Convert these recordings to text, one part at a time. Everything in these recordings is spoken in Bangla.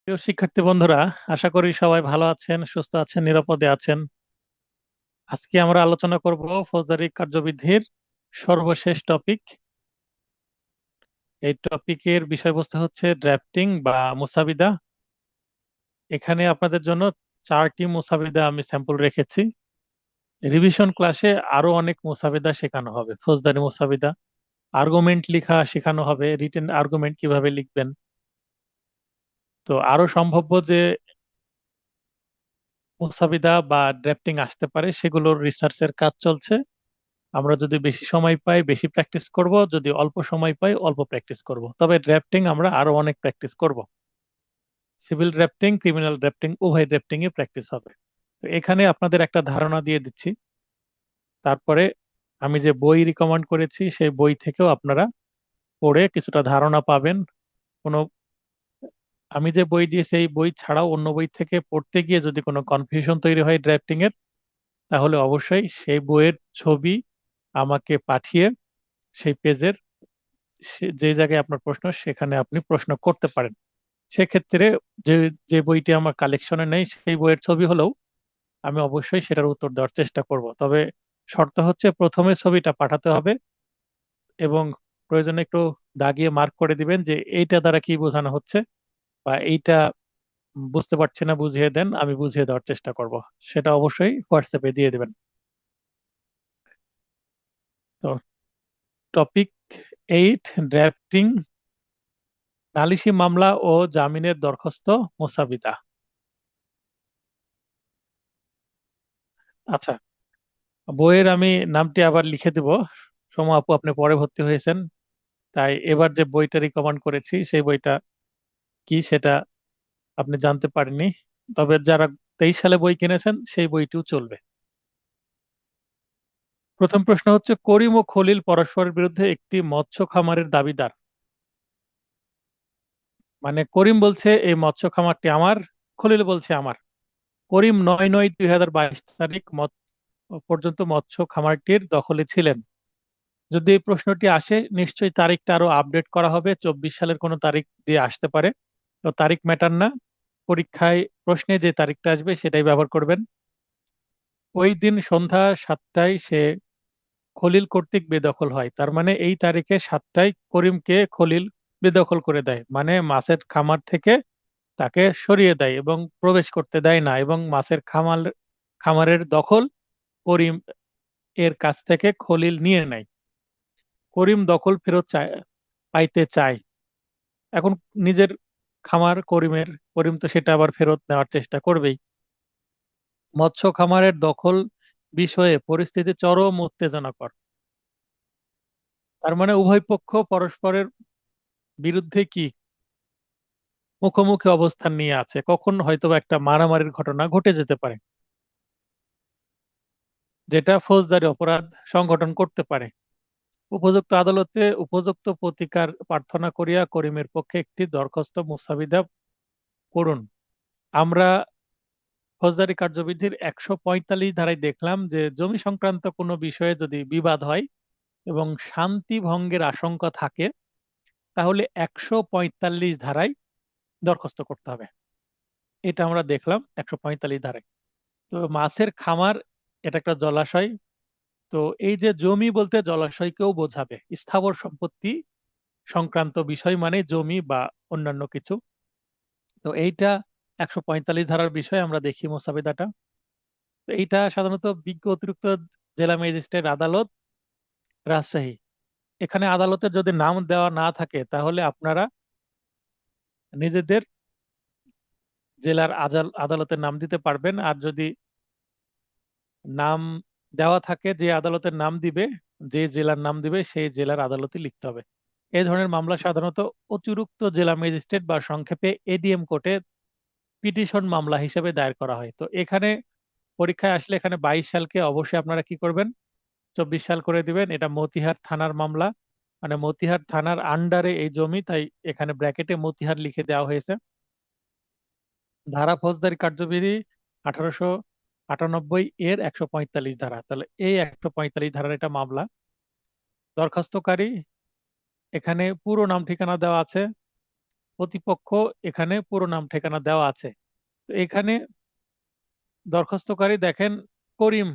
প্রিয় শিক্ষার্থী বন্ধুরা, আশা করি সবাই ভালো আছেন, সুস্থ আছেন, নিরাপদে আছেন। আজকে আমরা আলোচনা করব ফৌজদারি কার্যবিধির সর্বশেষ টপিক। এই টপিকের বিষয়বস্তু হচ্ছে ড্রাফটিং বা মুসাবিদা। এখানে আপনাদের জন্য 4টি মুসাবিদা আমি স্যাম্পল রেখেছি। রিভিশন ক্লাসে আরো অনেক মুসাবিদা শেখানো হবে। ফৌজদারি মুসাবিদা, আর্গুমেন্ট লেখা শেখানো হবে, রিটেন আর্গুমেন্ট কিভাবে লিখবেন। তো আরো সম্ভাব্য যে মুসাবিদা বা ড্রাফটিং আসতে পারে সেগুলোর রিসার্চের কাজ চলছে। আমরা যদি বেশি সময় পাই বেশি প্র্যাকটিস করব, যদি অল্প সময় পাই অল্প প্র্যাকটিস করব। তবে ড্রাফটিং আমরা আরো অনেক প্র্যাকটিস করব। সিভিল ড্রাফটিং, ক্রিমিনাল ড্রাফটিং, উভয় ড্রাফটিং এ প্র্যাকটিস হবে। তো এখানে আপনাদের একটা ধারণা দিয়ে দিচ্ছি। তারপরে আমি যে বই রিকমেন্ড করেছি সেই বই থেকেও আপনারা পড়ে কিছুটা ধারণা পাবেন। কোনো আমি যে বই দিয়েছি এই বই ছাড়াও অন্য বই থেকে পড়তে গিয়ে যদি কোনো কনফিউশন তৈরি হয় ড্রাফটিং এর, তাহলে অবশ্যই সেই বইয়ের ছবি আমাকে পাঠিয়ে সেই পেজের যে জায়গায় আপনার প্রশ্ন সেখানে আপনি প্রশ্ন করতে পারেন। সেক্ষেত্রে যে যে বইটি আমার কালেকশনে নেই সেই বইয়ের ছবি হলেও আমি অবশ্যই সেটার উত্তর দেওয়ার চেষ্টা করব। তবে শর্ত হচ্ছে প্রথমে ছবিটা পাঠাতে হবে এবং প্রয়োজনে একটু দাগিয়ে মার্ক করে দিবেন যে এইটা দ্বারা কি বোঝানো হচ্ছে, বা এইটা বুঝতে পারছি না বুঝিয়ে দেন, আমি বুঝিয়ে দেওয়ার চেষ্টা করব। সেটা অবশ্যই হোয়াটসঅ্যাপে দিয়ে দিবেন। তো টপিক 8, ড্রাফটিং, নালিশি মামলা ও জামিনের দরখাস্ত মোসাবিদা। আচ্ছা, বইয়ের আমি নামটি আবার লিখে দেব। সোমা আপু, আপনি পরে ভর্তি হয়েছেন, তাই এবার যে বইটা রিকমেন্ড করেছি সেই বইটা কি সেটা আপনি জানতে পারেননি। তবে যারা 23 সালে বই কিনেছেন সেই বইটিও চলবে। প্রথম প্রশ্ন হচ্ছে, করিম ও খলিল পরস্পরের বিরুদ্ধে একটি মৎস্য খামারের দাবিদার। মানে করিম বলছে এই মৎস্য খামারটি আমার, খলিল বলছে আমার। করিম 9/9/2022 পর্যন্ত মৎস্য খামারটির দখলে ছিলেন। যদি এই প্রশ্নটি আসে নিশ্চয়ই তারিখটা আরো আপডেট করা হবে, 24 সালের কোনো তারিখ দিয়ে আসতে পারে। তো তারিখ ম্যাটার না, পরীক্ষায় প্রশ্নে যে তারিখটা আসবে সেটাই ব্যবহার করবেন। ওই দিন সন্ধ্যা 7টায় সে খলিল কর্তৃক বেদখল হয়, তার মানে এই তারিখে 7টায় করিমকে খলিল বেদখল করে দেয়, মানে মাছের খামার থেকে তাকে সরিয়ে দেয় এবং প্রবেশ করতে দেয় না, এবং মাছের খামারের দখল করিম এর কাছ থেকে খলিল নিয়ে নেয়। করিম দখল ফেরত পাইতে চায়। এখন নিজের খামার করিমের, করিম তো সেটা আবার ফেরত নেওয়ার চেষ্টা করবেই। মৎস্য খামারের দখল বিষয়ে পরিস্থিতি চরম উত্তেজনাকর। তার মানে উভয় পক্ষ পরস্পরের বিরুদ্ধে কি মুখোমুখি অবস্থান নিয়ে আছে, কখন হয়তো বা একটা মারামারির ঘটনা ঘটে যেতে পারে, যেটা ফৌজদারি অপরাধ সংগঠন করতে পারে। উপযুক্ত আদালতে উপযুক্ত প্রতিকার প্রার্থনা করিয়া করিমের পক্ষে একটি দরখাস্ত মুস্তাবিদা করুন। আমরা ফৌজদারি কার্যবিধির 145 ধারায় দেখলাম যে জমি সংক্রান্ত কোনো বিষয়ে যদি বিবাদ হয় এবং শান্তি ভঙ্গের আশঙ্কা থাকে, তাহলে 145 ধারায় দরখাস্ত করতে হবে। এটা আমরা দেখলাম 145 ধারায়। তো মাছের খামার, এটা একটা জলাশয়। তো এই যে জমি বলতে জলাশয়কেও বোঝাবে, স্থাবর সম্পত্তি সংক্রান্ত বিষয় মানে জমি বা অন্যান্য কিছু। তো এইটা 145 ধারার বিষয় আমরা দেখি মোসাবেদাটা। তো এইটা সাধারণত বিজ্ঞ অতিরিক্ত জেলা ম্যাজিস্ট্রেট আদালত, রাজশাহী। এখানে আদালতের যদি নাম দেওয়া না থাকে তাহলে আপনারা নিজেদের জেলার আদালতের নাম দিতে পারবেন। আর যদি নাম দেওয়া থাকে, যে আদালতের নাম দিবে, যে জেলার নাম দিবে সেই জেলার আদালতে লিখতে হবে। এই ধরনের মামলা সাধারণত অতিরিক্ত জেলা ম্যাজিস্ট্রেট বা সংক্ষেপে এডিএম কোর্টে পিটিশন মামলা হিসেবে দায়ের করা হয়। তো এখানে পরীক্ষায় আসলে এখানে 22 সালকে অবশ্যই আপনারা কি করবেন, 24 সাল করে দিবেন। এটা মতিহার থানার মামলা, মানে মতিহার থানার আন্ডারে এই জমি, তাই এখানে ব্র্যাকেটে মতিহার লিখে দেওয়া হয়েছে। ধারা ফৌজদারি কার্যবিধি 1898 এর 145 ধারা, তাহলে এই 145 ধারার এটা মামলা। দরখাস্তকারী, এখানে পুরো নাম ঠিকানা দেওয়া আছে। প্রতিপক্ষ এখানে পুরো নাম ঠিকানা দেওয়া আছে। তো এখানে দরখাস্তকারী দেখেন করিম,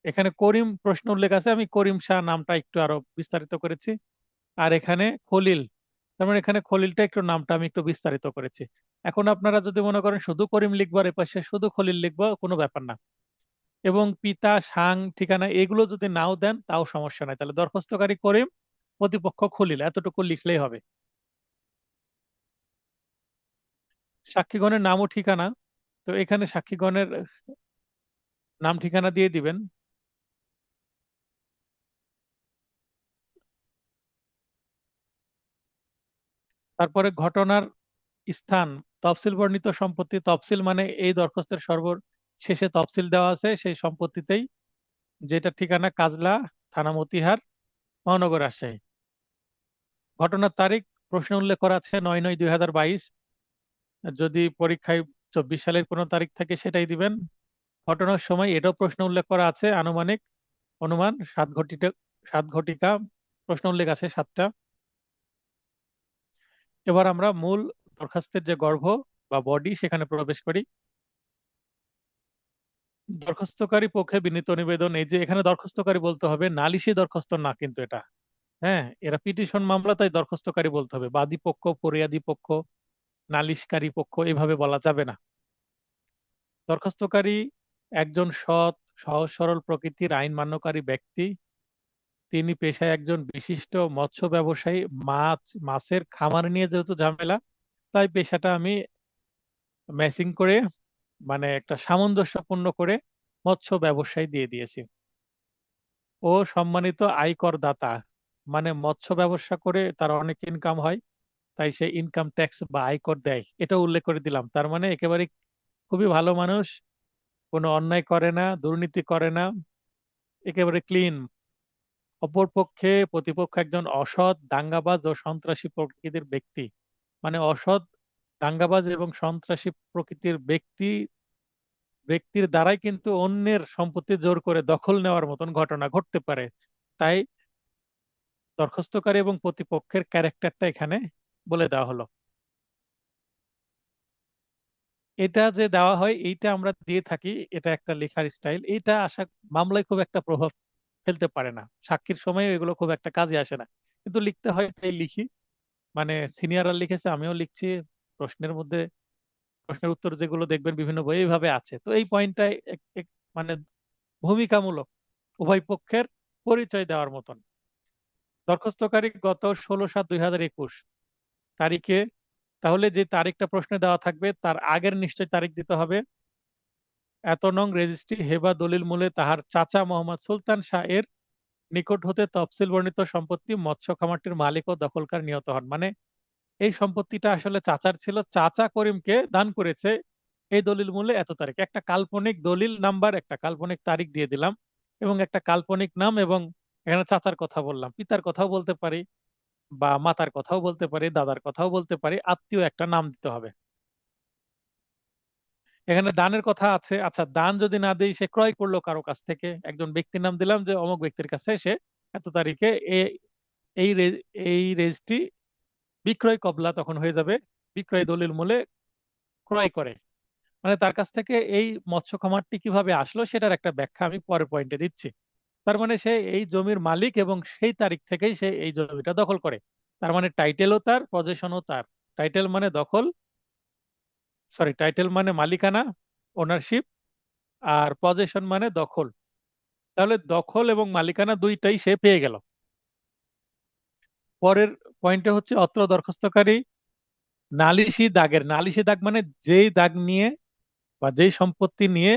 এখানে করিম প্রশ্ন উল্লেখ আছে, আমি করিম শাহ নামটা একটু আরো বিস্তারিত করেছি। আর এখানে খলিল, তার মানে এখানে খলিলটা একটু নামটা আমি একটু বিস্তারিত করেছি। এখন আপনারা যদি মনে করেন শুধু করিম লিখবো আর এপাশে শুধু খলিল লিখবো, কোনো ব্যাপার না। এবং পিতা সাং ঠিকানা এগুলো যদি নাও দেন তাও সমস্যা নাই, তাহলে দরখাস্তকারী করিম, প্রতিপক্ষ খলিল, এতটুকু লিখলেই হবে। সাক্ষীগণের নাম ও ঠিকানা, তো এখানে সাক্ষীগণের নাম ঠিকানা দিয়ে দিবেন। তারপরে ঘটনার স্থান, তফসিল বর্ণিত সম্পত্তি, তফসিল মানে এই দরখাস্তের সর্বশেষে তফসিল দেওয়া আছে সেই সম্পত্তিতেই, যেটা ঠিকানা কাজলা, থানা মতিহার, মহানগর রাজশাহী। ঘটনার তারিখ, প্রশ্নে উল্লেখ করা আছে 9/9/2022, যদি পরীক্ষায় 24 সালের কোনো তারিখ থাকে সেটাই দিবেন। ঘটনার সময় এটাও প্রশ্ন উল্লেখ করা আছে, আনুমানিক অনুমান 7 ঘটিকা, 7 ঘটিকা, প্রশ্ন উল্লেখ আছে 7টা। এবার আমরা মূল দরখাস্তের যে গর্ভ বা বডি সেখানে প্রবেশ করি। দরখাস্তকারী পক্ষে বিনীত নিবেদন, এই যে এখানে দরখাস্তকারী বলতে হবে, নালিশি দরখাস্ত না কিন্তু এটা। হ্যাঁ, এরা পিটিশন মামলা, তাই দরখাস্তকারী বলতে হবে। বাদী পক্ষ, ফরিয়াদি পক্ষ, নালিশকারী পক্ষ এভাবে বলা যাবে না। দরখাস্তকারী একজন সৎ, সহজ সরল প্রকৃতির আইন মান্যকারী ব্যক্তি। তিনি পেশায় একজন বিশিষ্ট মৎস্য ব্যবসায়ী। মাছের খামার নিয়ে যেহেতু ঝামেলা, তাই পেশাটা আমি ম্যাচিং করে, মানে একটা সামঞ্জস্যপূর্ণ করে মৎস্য ব্যবসায়ী দিয়ে দিয়েছি। ও সম্মানিত আয়কর দাতা, মানে মৎস্য ব্যবসা করে তার অনেক ইনকাম হয়, তাই সে ইনকাম ট্যাক্স বা আয়কর দেয়, এটা উল্লেখ করে দিলাম। তার মানে একেবারে খুবই ভালো মানুষ, কোনো অন্যায় করে না, দুর্নীতি করে না, একেবারে ক্লিন। অপরপক্ষে প্রতিপক্ষ একজন অসৎ, দাঙ্গাবাজ ও সন্ত্রাসী প্রকৃতির ব্যক্তি, মানে অসৎ, দাঙ্গাবাজ এবং সন্ত্রাসী প্রকৃতির ব্যক্তির দ্বারাই কিন্তু অন্যের সম্পত্তি জোর করে দখল নেওয়ার মতন ঘটনা ঘটতে পারে। তাই দরখাস্তকারী এবং প্রতিপক্ষের ক্যারেক্টারটা এখানে বলে দেওয়া হলো। এটা যে দেওয়া হয় এইটা আমরা দিয়ে থাকি, এটা একটা লেখার স্টাইল, এইটা মামলায় খুব একটা প্রভাব ফেলতে পারে না, সাক্ষীর সময় এগুলো খুব একটা কাজে আসে না, কিন্তু লিখতে হয় তাই লিখি। মানে সিনিয়ররা লিখেছে, আমিও লিখছি। প্রশ্নের মধ্যে, প্রশ্নের উত্তর যেগুলো দেখবেন বিভিন্ন বই এইভাবে আছে, তো এই পয়েন্টটাই মানে ভূমিকামূলক, উভয় পক্ষের পরিচয় দেওয়ার মতন। দরখাস্তকারী গত 16/7/2021 তারিখে, তাহলে যে তারিখটা প্রশ্নে দেওয়া থাকবে তার আগের নিশ্চয় তারিখ দিতে হবে। এত নং রেজিস্ট্রি হেবা দলিল মূলে তাহার চাচা মোহাম্মদ সুলতান শাহ এর নিকট হতে তফসিল বর্ণিত সম্পত্তি মৎস্য খামারটির মালিক ও দখলকার নিহত হন, মানে এই সম্পত্তিটা আসলে চাচার ছিল, চাচা করিমকে দান করেছে। এই দলিল মূলে এত তারিখ, একটা কাল্পনিক দলিল নাম্বার, একটা কাল্পনিক তারিখ দিয়ে দিলাম, এবং একটা কাল্পনিক নাম, এবং এখানে চাচার কথা বললাম, পিতার কথাও বলতে পারি, বা মাতার কথাও বলতে পারি, দাদার কথাও বলতে পারি, আত্মীয় একটা নাম দিতে হবে। এখানে দানের কথা আছে, আচ্ছা দান যদি না দেই, সে ক্রয় করলো কারো কাছ থেকে, একজন ব্যক্তির নাম দিলাম যে অমুক ব্যক্তির কাছে সে এত তারিখে এই এই রেজটি বিক্রয় কবলা তখন হয়ে যাবে, বিক্রয় দলিল মূলে ক্রয় করে, মানে তার কাছ থেকে এই মৎস্য খামারটি কিভাবে আসলো সেটার একটা ব্যাখ্যা আমি পরের পয়েন্টে দিচ্ছি। তার মানে সে এই জমির মালিক এবং সেই তারিখ থেকেই সে এই জমিটা দখল করে। তার মানে টাইটেলও তার, পজেশনও তার। টাইটেল মানে দখল, সরি, টাইটেল মানে মালিকানা, ওনারশিপ, আর পজেশন মানে দখল। তাহলে দখল এবং মালিকানা দুইটাই সে পেয়ে গেল। পরের পয়েন্টে হচ্ছে অত্র দরখাস্তকারী নালিশি দাগ মানে যেই দাগ নিয়ে বা যেই সম্পত্তি নিয়ে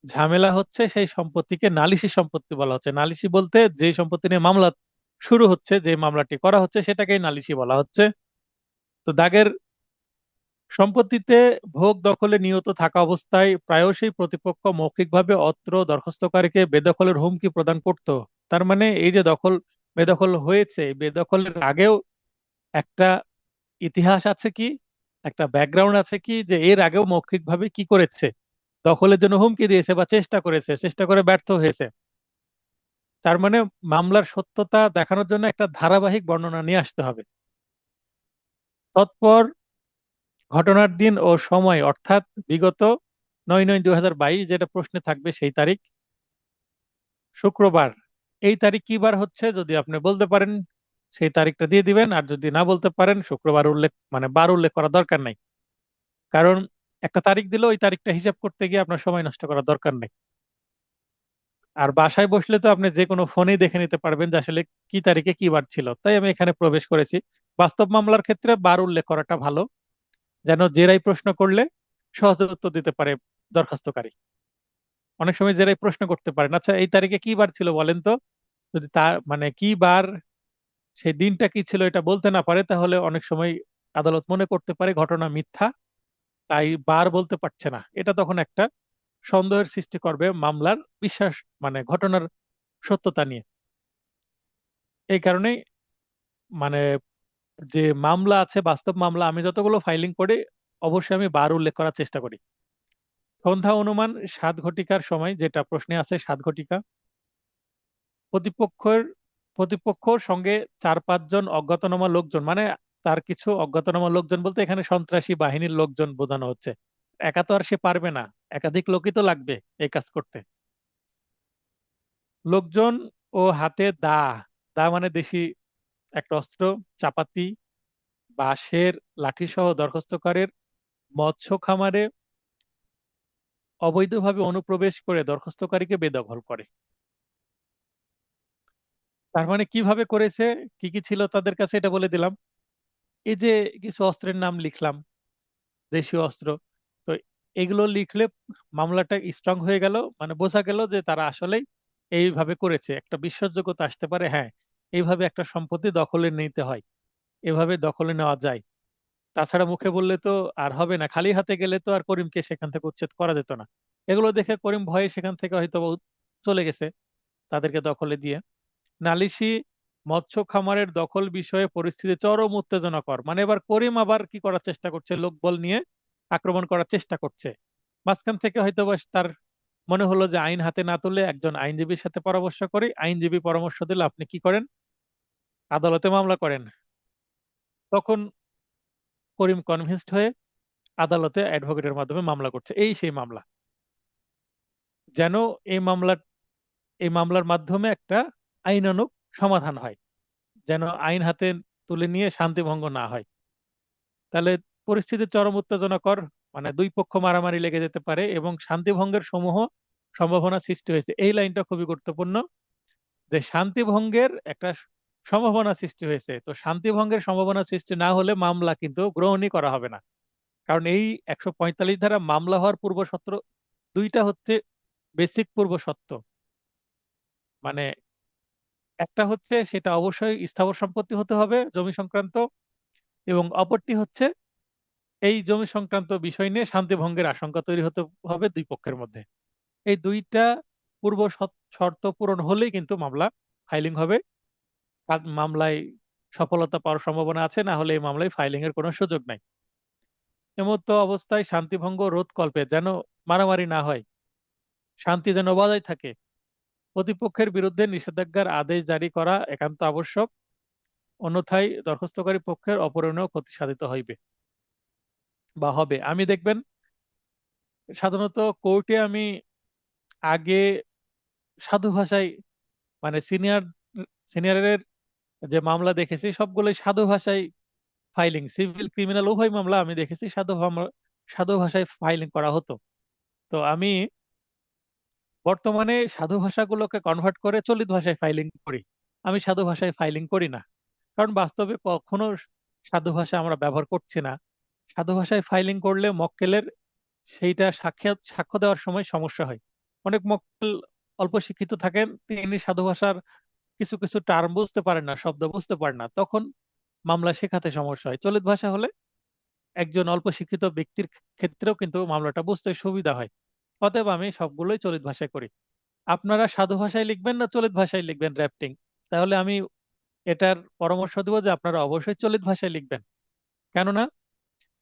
ঝামেলা হচ্ছে সেই সম্পত্তিকে নালিশি সম্পত্তি বলা হচ্ছে। নালিশি বলতে যেই সম্পত্তি নিয়ে মামলা শুরু হচ্ছে, যে মামলাটি করা হচ্ছে সেটাকেই নালিশি বলা হচ্ছে। তো দাগের সম্পত্তিতে ভোগ দখলে নিয়ত থাকা অবস্থায় প্রায়শই প্রতিপক্ষ মৌখিকভাবে অত্র দরখাস্তকারীকে বেদখলের হুমকি প্রদান করত। তার মানে এই যে বেদখল হয়েছে, এই বেদখলের আগেও একটা ইতিহাস আছে কি, একটা ব্যাকগ্রাউন্ড আছে কি, যে এর আগেও মৌখিকভাবে কি করেছে, দখলের জন্য হুমকি দিয়েছে বা চেষ্টা করেছে, চেষ্টা করে ব্যর্থ হয়েছে। তার মানে মামলার সত্যতা দেখানোর জন্য একটা ধারাবাহিক বর্ণনা নিয়ে আসতে হবে। তৎপর ঘটনার দিন ও সময় অর্থাৎ বিগত 9/9/2022, যেটা প্রশ্নে থাকবে সেই তারিখ, শুক্রবার। এই তারিখ কি বার হচ্ছে যদি আপনি বলতে পারেন সেই তারিখটা দিয়ে দিবেন, আর যদি না বলতে পারেন শুক্রবার উল্লেখ মানে বার উল্লেখ করা দরকার নাই। কারণ একটা তারিখ দিলে ওই তারিখটা হিসাব করতে গিয়ে আপনার সময় নষ্ট করার দরকার নেই। আর বাসায় বসলে তো আপনি যে কোনো ফোনেই দেখে নিতে পারবেন যে আসলে কি তারিখে কি বার ছিল। তাই আমি এখানে প্রবেশ করেছি। বাস্তব মামলার ক্ষেত্রে বার উল্লেখ করাটা ভালো, যেন জেরাই প্রশ্ন করলে সহজে উত্তর দিতে পারে দরখাস্তকারী। অনেক সময় জেরাই প্রশ্ন করতে পারেন, আচ্ছা এই তারিখে কি বার ছিল বলেন তো। যদি তার মানে কি বার, সেই দিনটা কি ছিল এটা বলতে না পারে, তাহলে অনেক সময় আদালত মনে করতে পারে ঘটনা মিথ্যা, তাই বার বলতে পারছে না। এটা তখন একটা সন্দেহের সৃষ্টি করবে মামলার বিশ্বাস মানে ঘটনার সত্যতা নিয়ে। এই কারণেই মানে যে মামলা আছে, বাস্তব মামলা আমি যতগুলো ফাইলিং করি অবশ্যই আমি বার উল্লেখ করার চেষ্টা করি। সন্ধ্যা অনুমান 7 ঘটিকার সময়, যেটা প্রশ্নে আছে 7 ঘটিকা, প্রতিপক্ষের প্রতিপক্ষর সঙ্গে 4-5 জন অজ্ঞাতনামা লোকজন, মানে তার কিছু অজ্ঞাতনামা লোকজন বলতে এখানে সন্ত্রাসী বাহিনীর লোকজন বোঝানো হচ্ছে। একা তো আর সে পারবে না, একাধিক লোকই তো লাগবে এই কাজ করতে। লোকজন ও হাতে দা, দা মানে দেশি একটা অস্ত্র, চাপাতি, বাঁশের লাঠি সহ দরখাস্তকারীর মৎস্য খামারে অবৈধভাবে অনুপ্রবেশ করে দরখাস্তকারীকে বেদখল করে। তার মানে কিভাবে করেছে, কি কি ছিল তাদের কাছে এটা বলে দিলাম। এই যে কিছু অস্ত্রের নাম লিখলাম, দেশীয় অস্ত্র, তো এগুলো লিখলে মামলাটা স্ট্রং হয়ে গেল, মানে বোঝা গেল যে তারা আসলেই এইভাবে করেছে, একটা বিশ্বাসযোগ্যতা আসতে পারে, হ্যাঁ এইভাবে একটা সম্পত্তি দখলে নিতে হয়, এভাবে দখলে নেওয়া যায়। তাছাড়া মুখে বললে তো আর হবে না, খালি হাতে গেলে তো আর করিমকে সেখান থেকে উচ্ছেদ করা যেত না। এগুলো দেখে করিম ভয়ে সেখান থেকে হয়তো বা চলে গেছে তাদেরকে দখলে দিয়ে। নালিশি মৎস্য খামারের দখল বিষয়ে পরিস্থিতি চরম উত্তেজনাকর, মানে এবার করিম আবার কি করার চেষ্টা করছে, লোকবল নিয়ে আক্রমণ করার চেষ্টা করছে। মাঝখান থেকে হয়তো বা তার মনে হলো যে আইন হাতে না তুলে একজন আইনজীবীর সাথে পরামর্শ করি, আইনজীবী পরামর্শ দিলে আপনি কি করেন, আদালতে মামলা করেন। তখন করিম কনভিন্সড হয়ে আদালতে অ্যাডভোকেটের মাধ্যমে মামলা করছে। এই সেই মামলা, যেন এই মামলা এই মামলার মাধ্যমে একটা আইনানুগ সমাধান হয়, যেন আইন হাতে তুলে নিয়ে শান্তি ভঙ্গ না হয়। তাহলে পরিস্থিতি চরম উত্তেজনাকর, মানে দুই পক্ষ মারামারি লেগে যেতে পারে এবং শান্তি ভঙ্গের সমূহ সম্ভাবনা সৃষ্টি হয়েছে। এই লাইনটা খুবই গুরুত্বপূর্ণ, যে শান্তি ভঙ্গের একটা সম্ভাবনা সৃষ্টি হয়েছে। তো শান্তি ভঙ্গের সম্ভাবনা সৃষ্টি না হলে মামলা কিন্তু গ্রহণই করা হবে না। কারণ এই 145 ধারা মামলা হওয়ার পূর্ব শর্ত দুইটা হচ্ছে বেসিক পূর্ব শর্ত। মানে একটা হচ্ছে সেটা অবশ্যই স্থাবর সম্পত্তি হতে হবে জমি সংক্রান্ত, এবং অপরটি হচ্ছে এই জমি সংক্রান্ত বিষয় নিয়ে শান্তি ভঙ্গের আশঙ্কা তৈরি হতে হবে দুই পক্ষের মধ্যে। এই দুইটা পূর্ব শর্ত পূরণ হলেই কিন্তু মামলা ফাইলিং হবে। আর মামলায় সফলতা পাওয়ার সম্ভাবনা আছে, না হলে এই মামলায় ফাইলিং এর কোনো সুযোগ নাই। এমত অবস্থায় শান্তিভঙ্গ রোধকল্পে যেন মারামারি না হয়, শান্তি যেন বজায় থাকে, প্রতিপক্ষের বিরুদ্ধে নিষেধাজ্ঞার আদেশ জারি করা একান্ত আবশ্যক, অন্যথায় দরখাস্তকারী পক্ষের অপরিণয় ক্ষতি সাধিত হইবে বা হবে। আমি দেখবেন সাধারণত কোর্টে আমি আগে সাধু ভাষায়, মানে সিনিয়রের যে মামলা দেখেছি সবগুলোই সাধু ভাষায় ফাইলিং, সিভিল ক্রিমিনাল উভয় মামলা আমি দেখেছি সাধু ভাষায় ফাইলিং করা হতো। তো আমি বর্তমানে সাধু ভাষাগুলোকে কনভার্ট করে চলিত ভাষায় ফাইলিং করি। আমি সাধু ভাষায় ফাইলিং করি না, কারণ বাস্তবে কখনো সাধু ভাষা আমরা ব্যবহার করছি না। সাধু ভাষায় ফাইলিং করলে মক্কেলের সেইটা সাক্ষ্য দেওয়ার সময় সমস্যা হয়। অনেক মক্কেল অল্প শিক্ষিত থাকেন, তিনি সাধু ভাষার কিছু কিছু টার্ম বুঝতে পারেন না, শব্দ বুঝতে পারেন না, তখন মামলা শেখাতে সমস্যা হয়। চলিত ভাষা হলে একজন অল্প শিক্ষিত ব্যক্তির ক্ষেত্রেও কিন্তু মামলাটা বুঝতে সুবিধা হয়। অতএব আমি সবগুলোই চলিত ভাষায় করি। আপনারা সাধু ভাষায় লিখবেন না চলিত ভাষায় লিখবেন ড্রাফটিং, তাহলে আমি এটার পরামর্শ দেবো যে আপনারা অবশ্যই চলিত ভাষায় লিখবেন। কেননা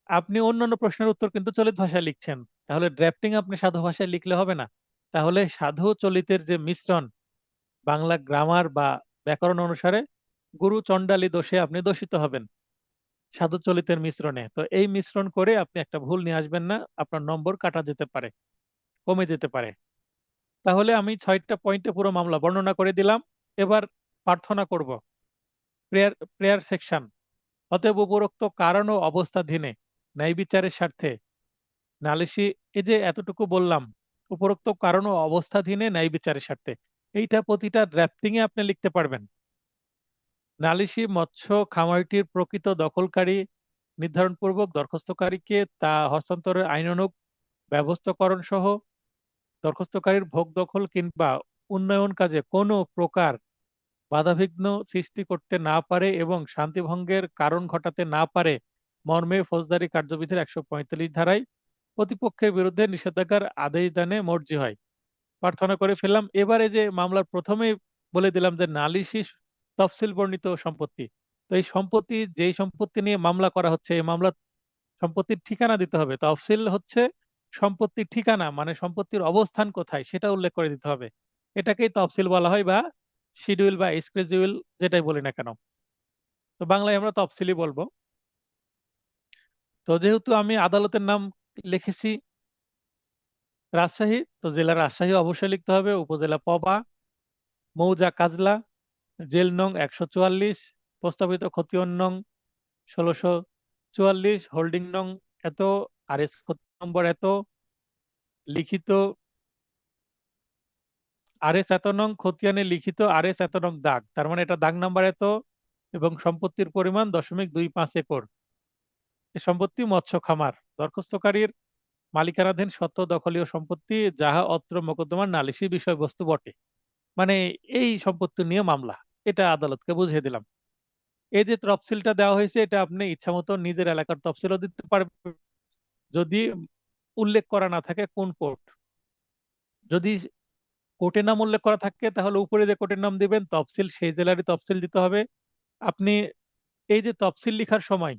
আপনি অন্যান্য প্রশ্নের উত্তর কিন্তু চলিত ভাষায় লিখছেন, তাহলে ড্রাফটিং আপনি সাধু ভাষায় লিখলে হবে না। তাহলে সাধু চলিতের যে মিশ্রণ, বাংলা গ্রামার বা ব্যাকরণ অনুসারে গুরু চণ্ডালী দোষে আপনি দোষিত হবেন। সাধুচলিতের মিশ্রণে। তো এই মিশ্রণ করে আপনি একটা ভুল নিয়ে আসবেন না, আপনার নম্বর কাটা যেতে পারে, কমে যেতে পারে। তাহলে আমি 6টা পয়েন্টে পুরো মামলা বর্ণনা করে দিলাম। এবার প্রার্থনা করব, প্রেয়ার প্রেয়ার সেকশন। অতএব উপরোক্ত কারণ ও অবস্থাধীনে ন্যায় বিচারের স্বার্থে নালিশি, এই যে এতটুকু বললাম, উপরোক্ত কারণ ও অবস্থাধীনে ন্যায় বিচারের স্বার্থে, এইটা প্রতিটা ড্রাফটিং এ আপনি লিখতে পারবেন। নালিশি মৎস্য খামারটির প্রকৃত দখলকারী নির্ধারণপূর্বক দরখাস্তকারীকে তা হস্তান্তরের আইনানুগ ব্যবস্থাকরণ সহ দরখাস্তকারীর ভোগ দখল কিংবা উন্নয়ন কাজে কোনো প্রকার বাধাবিঘ্ন সৃষ্টি করতে না পারে এবং শান্তিভঙ্গের কারণ ঘটাতে না পারে মর্মে ফৌজদারি কার্যবিধির 145 ধারায় প্রতিপক্ষের বিরুদ্ধে নিষেধাজ্ঞার আদেশ দানে মর্জি হয়। প্রার্থনা করে ফেললাম। এবারে যে মামলার প্রথমেই বলে দিলাম যে নালিশি তফসিল বর্ণিত সম্পত্তি। তো এই সম্পত্তি, যেই সম্পত্তি নিয়ে মামলা করা হচ্ছে, এই মামলা সম্পত্তির ঠিকানা দিতে হবে। তফসিল হচ্ছে সম্পত্তির ঠিকানা, মানে সম্পত্তির অবস্থান কোথায় সেটা উল্লেখ করে দিতে হবে। এটাকেই তফসিল বলা হয়, বা শিডিউল বা স্কেডিউল, যেটাই বলি না কেন। তো বাংলায় আমরা তফসিলই বলবো। তো যেহেতু আমি আদালতের নাম লিখেছি রাজশাহী, তো জেলা রাজশাহী অবশ্যই লিখতে হবে। উপজেলা পবা, মৌজা কাজলা, জেল নং 144, প্রস্তাবিত খতিয়ান নং 1644, হোল্ডিং নং এত, আরএস নম্বর এত, লিখিত আরএস এত নং, খতিয়ানে লিখিত আরএস এত নং দাগ, তার মানে এটা দাগ নাম্বার এত, এবং সম্পত্তির পরিমাণ 0.25 একর। এ সম্পত্তি মৎস্য খামার। দরখাস্তকারীর মালিকানাধীন সত্ত্ব দখলীয় সম্পত্তি, যাহা অত্র মোকদ্দমার নালিশি বিষয়বস্তু বটে। মানে এই সম্পত্তি নিয়ে মামলা, এটা আদালতকে বুঝিয়ে দিলাম। এই যে তফসিলটা দেওয়া হয়েছে, এটা আপনি ইচ্ছামতো নিজের এলাকার তফসিলও দিতে পারবেন, যদি উল্লেখ করা না থাকে কোন কোর্ট। যদি কোর্টের নাম উল্লেখ করা থাকে তাহলে উপরে যে কোর্টের নাম দিবেন, তফসিল সেই জেলারই তফসিল দিতে হবে। আপনি এই যে তফসিল লেখার সময়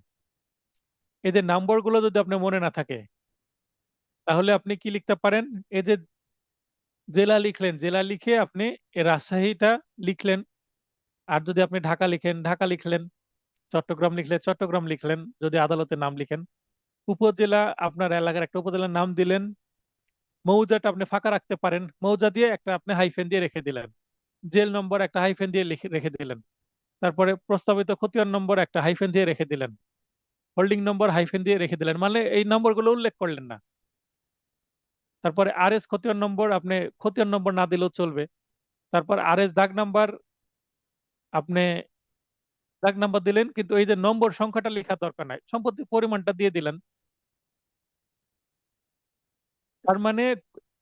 এই যে নাম্বারগুলো যদি আপনার মনে না থাকে, তাহলে আপনি কি লিখতে পারেন, এই যে জেলা লিখলেন, জেলা লিখে আপনি এই রাজশাহীটা লিখলেন। আর যদি আপনি ঢাকা লিখেন, ঢাকা লিখলেন। চট্টগ্রাম লিখলে চট্টগ্রাম লিখলেন, যদি আদালতের নাম লিখেন। উপজেলা, আপনার এলাকার একটা উপজেলার নাম দিলেন। মৌজাটা আপনি ফাঁকা রাখতে পারেন, মৌজা দিয়ে একটা আপনি হাইফেন দিয়ে রেখে দিলেন। জেল নম্বর একটা হাইফেন দিয়ে লিখে রেখে দিলেন। তারপরে প্রস্তাবিত খতিয়ান নম্বর একটা হাইফেন দিয়ে রেখে দিলেন। হোল্ডিং নম্বর হাইফেন দিয়ে রেখে দিলেন, মানে এই নম্বরগুলো উল্লেখ করলেন না। তারপরে আরএস খতিয়ান নম্বর, আপনি খতিয়ান নম্বর না দিলেও চলবে। তারপর আরএস দাগ নাম্বার, আপনি দাগ নাম্বার দিলেন, কিন্তু এই যে নম্বর সংখ্যাটা লেখার দরকার নাই, সম্পত্তির পরিমাণটা দিয়ে দিলেন। তার মানে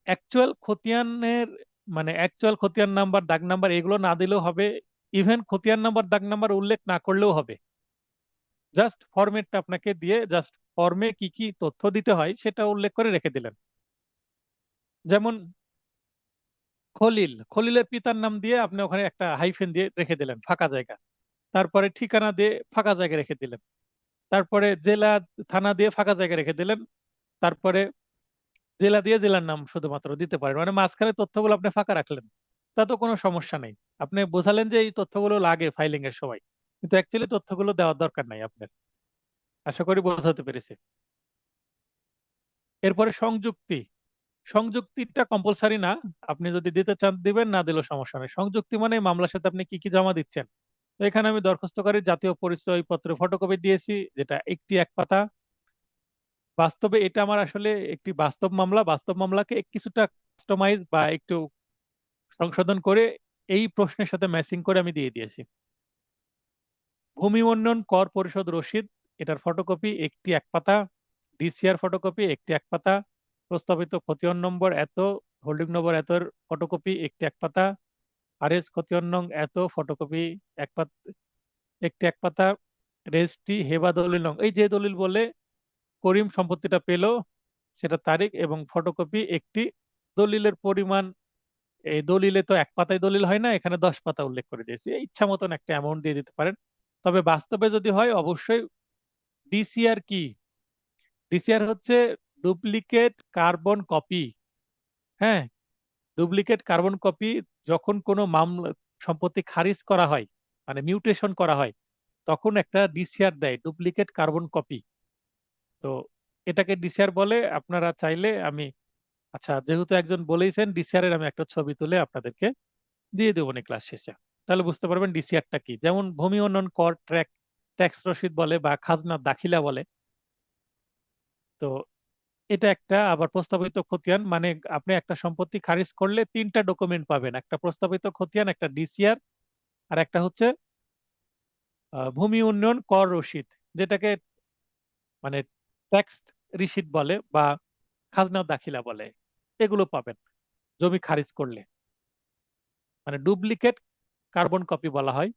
অ্যাকচুয়াল খতিয়ানের, মানে অ্যাকচুয়াল খতিয়ান নাম্বার, দাগ নাম্বার এগুলো না দিলেও হবে। ইভেন খতিয়ান নাম্বার, দাগ নাম্বার উল্লেখ না করলেও হবে। জাস্ট ফরম্যাটটা আপনাকে দিয়ে, জাস্ট ফর্মে কি কি তথ্য দিতে হয় সেটা উল্লেখ করে রেখে দিলেন। যেমন খলিল, খলিলের পিতার নাম দিয়ে আপনি ওখানে একটা হাইফেন দিয়ে রেখে দিলেন, ফাঁকা জায়গা। তারপরে ঠিকানা দিয়ে ফাঁকা জায়গা রেখে দিলেন। তারপরে জেলা, থানা দিয়ে ফাঁকা জায়গা রেখে দিলেন। তারপরে জেলা দিয়ে জেলার নাম শুধুমাত্র দিতে পারেন, মানে মাঝখানে তথ্যগুলো আপনি ফাঁকা রাখলেন। তা তো কোনো সমস্যা নেই। আপনি বোঝালেন যে এই তথ্যগুলো লাগে ফাইলিং এর সময়, কিন্তু অ্যাকচুয়ালি তথ্যগুলো দেওয়ার দরকার নাই আপনার। আশা করি বোঝাতে পেরেছি। এরপরে সংযুক্তি। সংযুক্তিটা কম্পালসারি না, আপনি যদি দিতে চান দিবেন, না দিলেও সমস্যা নেই। সংযুক্তি মানে মামলার সাথে আপনি কি কি জমা দিচ্ছেন। তো এখানে আমি দরখাস্তকারীর জাতীয় পরিচয় পত্রের ফটোকপি দিয়েছি, যেটা একটি এক পাতা। বাস্তবে এটা আমার আসলে একটি বাস্তব মামলা, বাস্তব মামলাকে কিছুটা কাস্টমাইজ বা একটু সংশোধন করে এই প্রশ্নের সাথে ম্যাচিং করে আমি দিয়ে দিয়েছি। ভূমি উন্নয়ন কর পরিশোধ রসিদ, এটার ফটোকপি একটি এক পাতা। ডিসিআর ফটোকপি একটি এক পাতা। প্রস্তাবিত খতিয়ান নম্বর এত, হোল্ডিং নম্বর এতর ফটোকপি একটি এক পাতা। আরএস খতিয়ান নং এত, ফটোকপি এক পাতা, একটি এক পাতা। রেজিস্ট্রি হেবা দলিল নং, এই যে দলিল বলে করিম সম্পত্তিটা পেল সেটা তারিখ এবং ফটোকপি একটি। দলিলের পরিমাণ, এই দলিলে তো এক পাতায় দলিল হয় না, এখানে 10 পাতা উল্লেখ করে দিয়েছি। এই ইচ্ছা মতন একটা অ্যামাউন্ট দিয়ে দিতে পারেন। তবে বাস্তবে যদি হয় অবশ্যই ডিসিআর কি, ডিসিআর হচ্ছে ডুপ্লিকেট কার্বন কপি। হ্যাঁ, ডুপ্লিকেট কার্বন কপি। যখন কোনো মামলা, সম্পত্তি খারিজ করা হয়, মানে মিউটেশন করা হয়, তখন একটা ডিসিআর দেয়, ডুপ্লিকেট কার্বন কপি। তো এটাকে ডিসিআর বলে। আপনারা চাইলে আমি, আচ্ছা যেহেতু একজন বলেইছেন, ডিসিআর এর আমি একটা ছবি তুলে আপনাদেরকে দিয়ে দেবো নি ক্লাস শেষে, তাহলে বুঝতে পারবেন ডিসিআরটা কি। যেমন ভূমি উন্নয়ন কর, ট্যাক্স রসিদ বলে বা খাজনা দাখিলা বলে। তো এটা একটা। আবার প্রস্তাবিত খতিয়ান, মানে আপনি একটা সম্পত্তি খারিজ করলে তিনটা ডকুমেন্ট পাবেন: একটা প্রস্তাবিত খতিয়ান, একটা ডিসিআর, আর একটা হচ্ছে ভূমি উন্নয়ন কর রসিদ, যেটাকে মানে ট্যাক্স রিসিট বলে বা খাজনা দাখিলা বলে। এগুলো পাবেন জমি খারিজ করলে, মানে ডুপ্লিকেট কার্বন কপি বলা হয়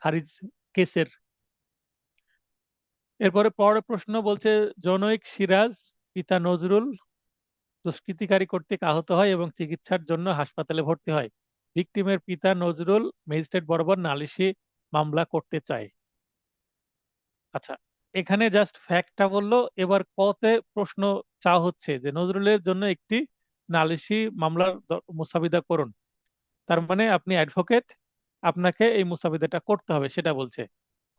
খারিজ কেসের। এরপরে পরের প্রশ্ন বলছে, জনৈক সিরাজ পিতা নজরুল দুষ্কৃতিকারী কর্তৃক আহত হয় এবং চিকিৎসার জন্য হাসপাতালে ভর্তি হয়। ভিকটিমের পিতা নজরুল ম্যাজিস্ট্রেট বরাবর নালিশি মামলা করতে চায়। আচ্ছা, এখানে জাস্ট ফ্যাক্টটা বললো। এবার কতে প্রশ্ন চাওয়া হচ্ছে যে নজরুলের জন্য একটি নালিশি মামলার মুসাবিদা করুন। তার মানে আপনি অ্যাডভোকেট, আপনাকে এই মুসাবিদাটা করতে হবে সেটা বলছে।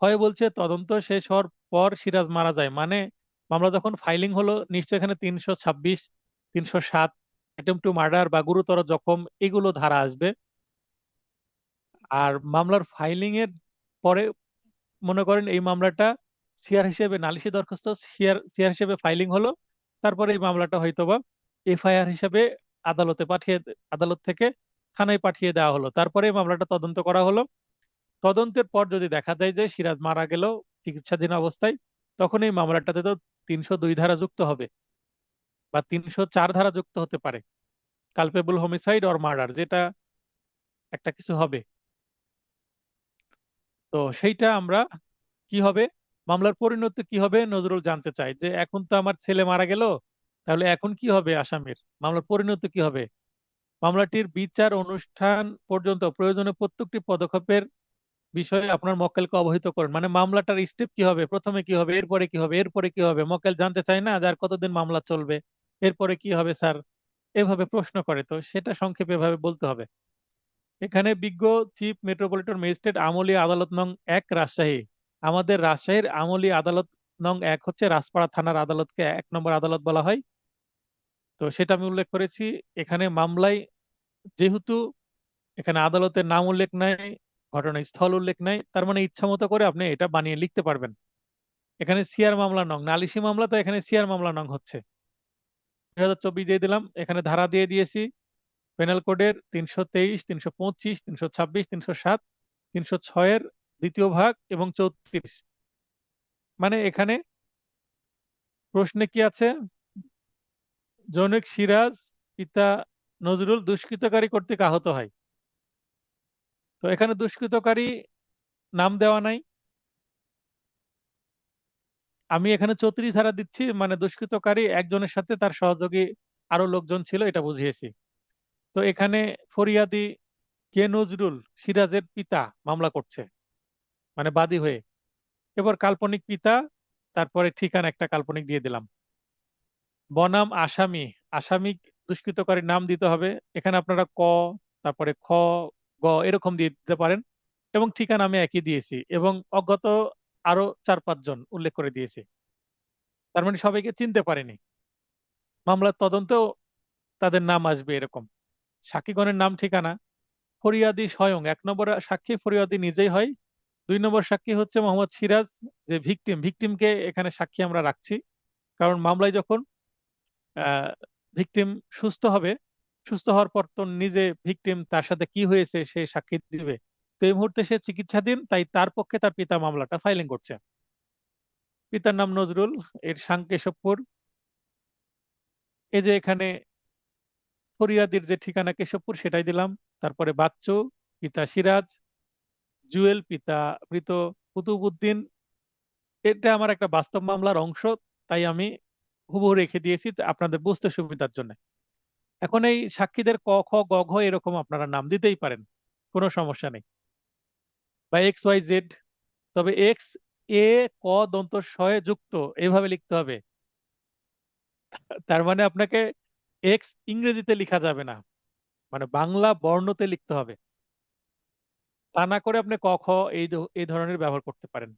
হয় বলছে তদন্ত শেষ হওয়ার পর সিরাজ মারা যায়, মানে মামলা যখন ফাইলিং হলো নিশ্চয় এখানে 326, 307, অ্যাটেম্প টু মার্ডার বা গুরুতর জখম এগুলো ধারা আসবে। আর মামলার ফাইলিং এর পরে মনে করেন এই মামলাটা সিআর হিসেবে, নালিশি দরখাস্ত সিআর সিআর হিসেবে ফাইলিং হলো, তারপরে এই মামলাটা হয়তোবা এফআইআর হিসেবে আদালতে পাঠিয়ে, আদালত থেকে থানায় পাঠিয়ে দেওয়া হলো, তারপরে এই মামলাটা তদন্ত করা হলো। তদন্তের পর যদি দেখা যায় যে সিরাজ মারা গেল চিকিৎসাধীন অবস্থায়, তখন এই মামলাটাতে তো 302 ধারা যুক্ত হবে বা 304 ধারা যুক্ত হতে পারে, কালপেবল হোমিসাইড অর মার্ডার, যেটা একটা কিছু হবে। তো সেইটা আমরা কি হবে, মামলার পরিণতি কি হবে নজরুল জানতে চায় যে এখন তো আমার ছেলে মারা গেল, তাহলে এখন কি হবে আসামির, মামলার পরিণতি কি হবে। মামলাটির বিচার অনুষ্ঠান পর্যন্ত প্রয়োজনীয় প্রত্যেকটি পদক্ষেপের বিষয়ে আপনার মক্কেলকে অবহিত করুন। মানে মামলাটার স্টেপ কি হবে, প্রথমে কি হবে, এরপরে কি হবে, এরপরে কি হবে, মক্কেল জানতে চায় না যার কতদিন মামলা চলবে, এরপরে কি হবে স্যার, এভাবে প্রশ্ন করে। তো সেটা সংক্ষেপে এভাবে বলতে হবে। এখানে বিজ্ঞ চিফ মেট্রোপলিটন ম্যাজিস্ট্রেট আমলি আদালত নং 1 রাজশাহী। আমাদের রাজশাহীর আমলি আদালত নং 1 হচ্ছে রাজপাড়া থানার আদালতকে 1 নম্বর আদালত বলা হয়। তো সেটা আমি উল্লেখ করেছি। এখানে মামলায় যেহেতু এখানে আদালতের নাম উল্লেখ নাই, ঘটনাস্থল উল্লেখ নাই, তার মানে ইচ্ছা মতো করে আপনি এটা বানিয়ে লিখতে পারবেন। এখানে সিআর মামলা নং, নালিশি মামলা, তো এখানে সিআর মামলা নং হচ্ছে 2024 দিয়ে দিলাম। এখানে ধারা দিয়ে দিয়েছি পেনাল কোডের 323, 325, 326, 307, 306 এর দ্বিতীয় ভাগ এবং 34। মানে এখানে প্রশ্নে কি আছে, জনৈক সিরাজ পিতা নজরুল দুষ্কৃতকারী কর্তৃক আহত হয়। তো এখানে দুষ্কৃতকারী নাম দেওয়া নাই, আমি এখানে 34 ধারা দিচ্ছি, মানে দুষ্কৃতকারী একজনের সাথে তার সহযোগী আরো লোকজন ছিল এটা বুঝিয়েছি। তো এখানে ফরিয়াদি কে নজরুল সিরাজের পিতা মামলা করছে, মানে বাদী হয়ে। এবার কাল্পনিক পিতা, তারপরে ঠিকানা একটা কাল্পনিক দিয়ে দিলাম। বনাম আসামি, আসামি দুষ্কৃতকারীর নাম দিতে হবে। এখানে আপনারা ক, তারপরে খ, গ এরকম দিয়ে দিতে পারেন। এবং ঠিকানা আমি একই দিয়েছি এবং অজ্ঞাত আরো 4-5 জন উল্লেখ করে দিয়েছি। তার মানে সবাইকে চিনতে পারেনি। মামলার তদন্তেও তাদের নাম আসবে এরকম। সাক্ষীগণের নাম ঠিকানা, ফরিয়াদি স্বয়ং 1 নম্বর সাক্ষী ফরিয়াদি নিজেই হয়। 2 নম্বর সাক্ষী হচ্ছে মোহাম্মদ সিরাজ, যে ভিকটিমকে এখানে সাক্ষী আমরা রাখছি। কারণ মামলায় যখন ভিকটিম সুস্থ হবে, সুস্থ হওয়ার পর তো নিজে ভিকটিম তার সাথে কি হয়েছে সে সাক্ষী দিবে। তো এই মুহূর্তে সে চিকিৎসাধীন, তাই তার পক্ষে তার পিতা মামলাটা ফাইলিং করছে। পিতার নাম নজরুল, এর সাং কেশবপুর। এই যে এখানে ফরিয়াদির যে ঠিকানা কেশবপুর সেটাই দিলাম। তারপরে বাচ্চু পিতা সিরাজ, জুয়েল পিতা মৃত কুতুবউদ্দিন। এটা আমার একটা বাস্তব মামলার অংশ, তাই আমি হুবহু রেখে দিয়েছি আপনাদের বুঝতে সুবিধার জন্য। এখন এই সাক্ষীদের ক, খ, গ, ঘ এরকম আপনারা নাম দিতেই পারেন, কোনো সমস্যা নেই, বা এক্স ওয়াই জেড। তবে এক্স এ ক দন্ত শয়ে যুক্ত এইভাবে লিখতে হবে। তার মানে আপনাকে এক্স ইংরেজিতে লেখা যাবে না, মানে বাংলা বর্ণতে লিখতে হবে। তা না করে আপনি ক খ এই ধরনের ব্যবহার করতে পারেন,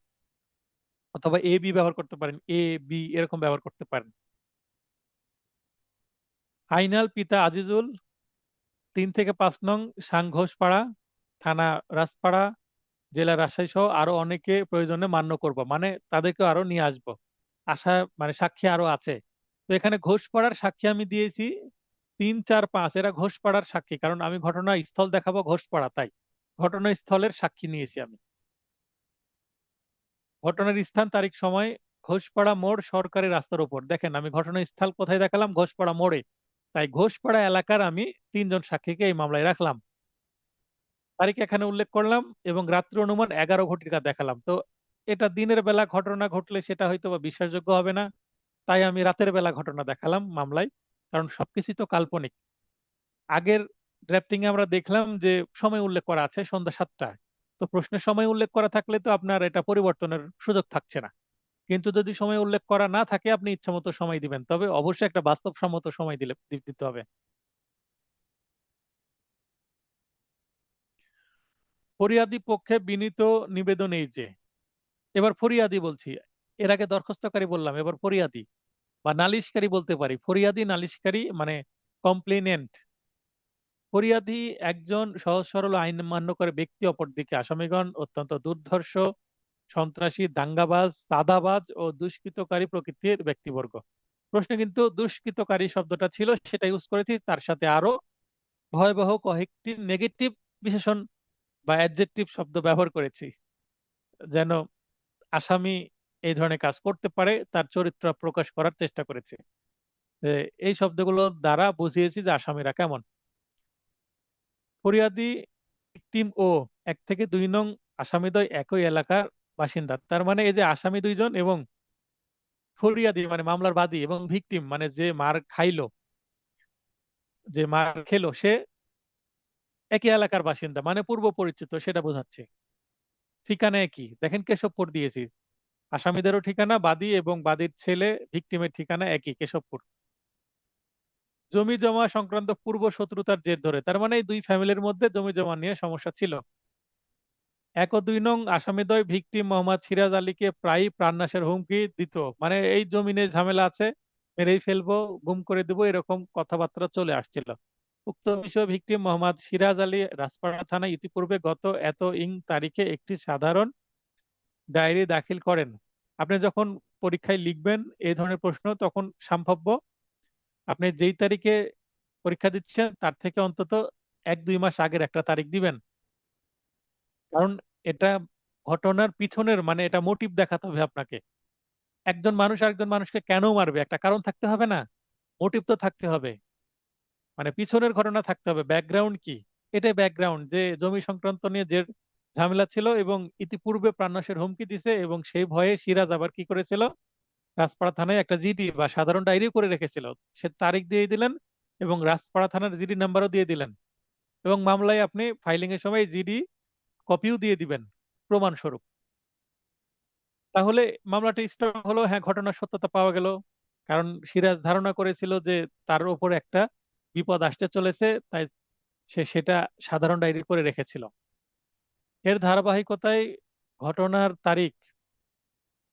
অথবা এ বি ব্যবহার করতে পারেন, এ বি এরকম ব্যবহার করতে পারেন। আইনাল পিতা আজিজুল, 3 থেকে 5 নং সাংঘোষপাড়া, থানা রাজপাড়া, জেলা রাজশাহী সহ আরো অনেকে প্রয়োজনে মান্য করব, মানে তাদেরকে আরো নিয়ে আসবো। আশা মানে সাক্ষী আরো আছে। তো এখানে ঘোষপাড়ার সাক্ষী আমি দিয়েছি 3 4 5, এরা ঘোষপাড়ার সাক্ষী, কারণ আমি ঘটনাস্থল দেখাবো ঘোষপাড়া, তাই ঘটনাস্থলের সাক্ষী নিয়েছি আমি। ঘটনার স্থান, তারিখ, সময় ঘোষপাড়া মোড়, সরকারি রাস্তার উপর। দেখেন আমি ঘটনাস্থল কোথায় দেখালাম, ঘোষপাড়া মোড়ে। তাই ঘোষপাড়া এলাকার আমি 3 জন সাক্ষীকে এই মামলায় রাখলাম। তারিখ এখানে উল্লেখ করলাম এবং রাত্রি অনুমান 11 ঘটিকা দেখালাম। তো এটা দিনের বেলা ঘটনা ঘটলে সেটা হয়তো বা বিশ্বাসযোগ্য হবে না, তাই আমি রাতের বেলা ঘটনা দেখালাম মামলায়, কারণ সবকিছুই তো কাল্পনিক। আগের ড্রাফটিং এ আমরা দেখলাম যে সময় উল্লেখ করা আছে সন্ধ্যা 7টায়। তো প্রশ্নের সময় উল্লেখ করা থাকলে তো আপনার এটা পরিবর্তনের সুযোগ থাকছে না। কিন্তু যদি সময় উল্লেখ করা না থাকে, আপনি ইচ্ছামতো সময় দিবেন, তবে অবশ্যই একটা বাস্তবসম্মত সময় দিতে হবে। ফরিয়াদি পক্ষে বিনীত নিবেদন এই যে, এবার ফরিয়াদি বলছি, এর আগে দরখাস্তকারী বললাম, এবার ফরিয়াদি বা নালিশকারী বলতে পারি। ফরিয়াদি নালিশকারী মানে কমপ্লেনেন্ট। ফরিয়াদি একজন সহজ সরল আইন মান্য করে ব্যক্তি, অপরদিকে আসামিগণ অত্যন্ত দুর্ধর্ষ, সন্ত্রাসী, দাঙ্গাবাজ, চাঁদাবাজ ও দুষ্কৃতকারী প্রকৃতির ব্যক্তিবর্গ। প্রশ্নে কিন্তু দুষ্কৃতকারী শব্দটা ছিল, সেটা ইউজ করেছি, তার সাথে আরো ভয়াবহ কয়েকটি নেগেটিভ বিশেষণ বা অ্যাডজেক্টিভ শব্দ ব্যবহার করেছি, যেন আসামি এই ধরনের কাজ করতে পারে তার চরিত্র প্রকাশ করার চেষ্টা করেছে। যে এই শব্দগুলো দ্বারা বুঝিয়েছি যে আসামিরা কেমন। ফরিয়াদি, ভিকটিম ও 1 থেকে 2 নং আসামিদ্বয় একই এলাকার বাসিন্দা। তার মানে এই যে আসামি 2 জন এবং ফরিয়াদি মানে মামলার বাদী এবং ভিকটিম মানে যে মার খাইলো, যে মার খেলো, সে একই এলাকার বাসিন্দা, মানে পূর্ব পরিচিত সেটা বোঝাচ্ছে। ঠিকানা একই, দেখেন কেশবপুর দিয়েছি। আসামিদেরও ঠিকানা, বাদী এবং বাদীর ছেলে ভিকটিমের ঠিকানা একই, কেশবপুর। জমি জমা সংক্রান্ত পূর্ব শত্রুতার জের ধরে, তার মানে এই দুই ফ্যামিলির মধ্যে জমি জমা নিয়ে সমস্যা ছিল। 1 ও 2 নং আসামিদ্বয় ভিকটিম মোহাম্মদ সিরাজ আলীকে প্রায়ই প্রাণনাশের হুমকি দিত, মানে এই জমিনে ঝামেলা আছে, মেরেই ফেলবো, গুম করে দেবো, এরকম কথাবার্তা চলে আসছিল। উক্ত বিষয়ে ভিকটিম মোহাম্মদ সিরাজ আলী রাজপাড়া থানায় ইতিপূর্বে গত এত তারিখে একটি সাধারণ ডায়েরি দাখিল করেন। আপনি যখন পরীক্ষায় লিখবেন এই ধরনের প্রশ্ন, তখন সম্ভাব্য আপনি যেই তারিখে পরীক্ষা দিচ্ছেন তার থেকে অন্তত 1 2 মাস আগের একটা তারিখ দিবেন। কারণ এটা ঘটনার পিছনের মানে এটা মোটিভ দেখাতে হবে আপনাকে। একজন মানুষ আরেকজন মানুষকে কেন মারবে, একটা কারণ থাকতে হবে না? মোটিভ তো থাকতে হবে, মানে পিছনের ঘটনা থাকতে হবে, ব্যাকগ্রাউন্ড কি। এটাই ব্যাকগ্রাউন্ড, যে জমি সংক্রান্ত নিয়ে যে ঝামেলা ছিল এবং ইতিপূর্বে প্রাণনাশের হুমকি দিছে, এবং সেই ভয়ে সিরাজ আবার কি করেছিল, রাজপাড়া থানায় একটা জিডি বা সাধারণ ডায়েরি করে রেখেছিল। সে তারিখ দিয়ে দিলেন এবং রাজপাড়া থানার জিডি নাম্বারও দিয়ে দিলেন, এবং মামলায় আপনি ফাইলিং এর সময় জিডি কপিও দিয়ে দিবেন প্রমাণ স্বরূপ। তাহলে মামলাটা স্টপ হলো, হ্যাঁ ঘটনার সত্যতা পাওয়া গেল। কারণ সিরাজ ধারণা করেছিল যে তার উপর একটা বিপদ আসতে চলেছে, তাই সে সেটা সাধারণ ডায়েরি করে রেখেছিল। এর ধারাবাহিকতায় ঘটনার তারিখ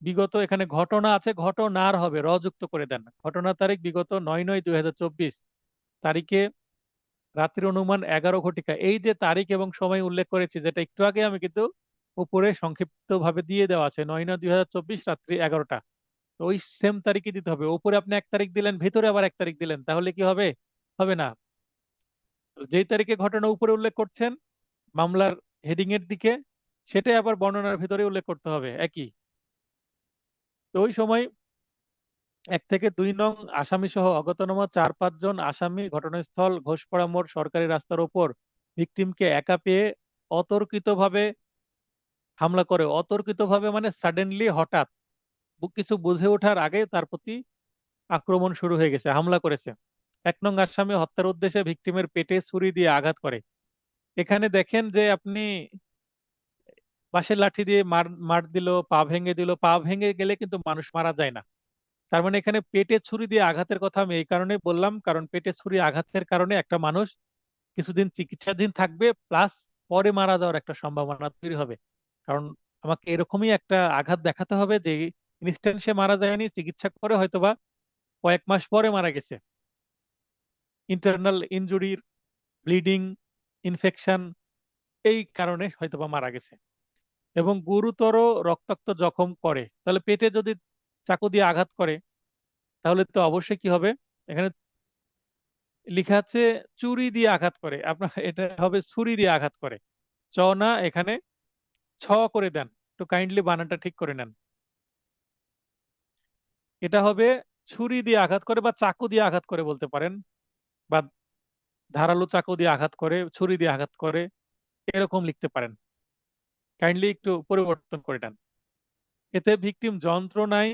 বিগত, এখানে ঘটনা আছে, ঘটনার হবে যুক্ত করে দেন। ঘটনার তারিখ বিগত 9/9/2024 তারিখে রাত্রি অনুমান 11 ঘটিকা। এই যে তারিখ এবং সময় উল্লেখ করেছি, যেটা একটু আগে আমি কিন্তু উপরে সংক্ষিপ্ত ভাবে দিয়ে দেওয়া আছে, 9/9/2024 রাত্রি 11টা। তো ওই সেম তারিখই দিতে হবে। উপরে আপনি 1 তারিখ দিলেন, ভিতরে আবার 1 তারিখ দিলেন, তাহলে কি হবে? হবে না। যেই তারিখে ঘটনা উপরে উল্লেখ করছেন মামলার হেডিং এর দিকে, সেটাই আবার বর্ণনার ভিতরে উল্লেখ করতে হবে একই। তো ওই সময় 1 থেকে 2 নং আসামি সহ অজ্ঞাতনামা 4 5 জন আসামি ঘটনাস্থল ঘোষপাড়া মোড় সরকারি রাস্তার ওপর ভিকটিমকে একা পেয়ে অতর্কিতভাবে হামলা করে। অতর্কিতভাবে মানে সাডেনলি, হঠাৎ, কিছু বুঝে ওঠার আগে তার প্রতি আক্রমণ শুরু হয়ে গেছে, হামলা করেছে। 1 নং আসামি হত্যার উদ্দেশ্যে ভিকটিমের পেটে ছুরি দিয়ে আঘাত করে। এখানে দেখেন যে আপনি বাঁশের লাঠি দিয়ে মার মার দিল, পা ভেঙে দিল, পা ভেঙে গেলে কিন্তু মানুষ মারা যায় না। তার মানে এখানে পেটে ছুরি দিয়ে আঘাতের কথা আমি এই কারণে বললাম, কারণ পেটে ছুরি আঘাতের কারণে একটা মানুষ কিছুদিন চিকিৎসাধীন থাকবে, প্লাস পরে মারা যাওয়ার একটা সম্ভাবনা তৈরি হবে। কারণ আমাকে এরকমই একটা আঘাত দেখাতে হবে যে ইনস্ট্যান্ট সে মারা যায়নি, চিকিৎসা করে হয়তোবা কয়েক মাস পরে মারা গেছে, ইন্টারনাল ইনজুরির, ব্লিডিং, ইনফেকশন, এই কারণে হয়তোবা মারা গেছে। এবং গুরুতর রক্তাক্ত জখম করে, তাহলে পেটে যদি চাকু দিয়ে আঘাত করে তাহলে তো অবশ্যই কি হবে, এখানে লেখা আছে চুরি দিয়ে আঘাত করে, আপনার এটা হবে ছুরি দিয়ে আঘাত করে। চ না, এখানে ছ করে দেন, একটু কাইন্ডলি বানানটা ঠিক করে নেন। এটা হবে ছুরি দিয়ে আঘাত করে বা চাকু দিয়ে আঘাত করে বলতে পারেন, বা ধারালো চাকু দিয়ে আঘাত করে, ছুরি দিয়ে আঘাত করে, এরকম লিখতে পারেন। কাইন্ডলি একটু পরিবর্তন করে নেন। এতে ভিকটিম যন্ত্রণায়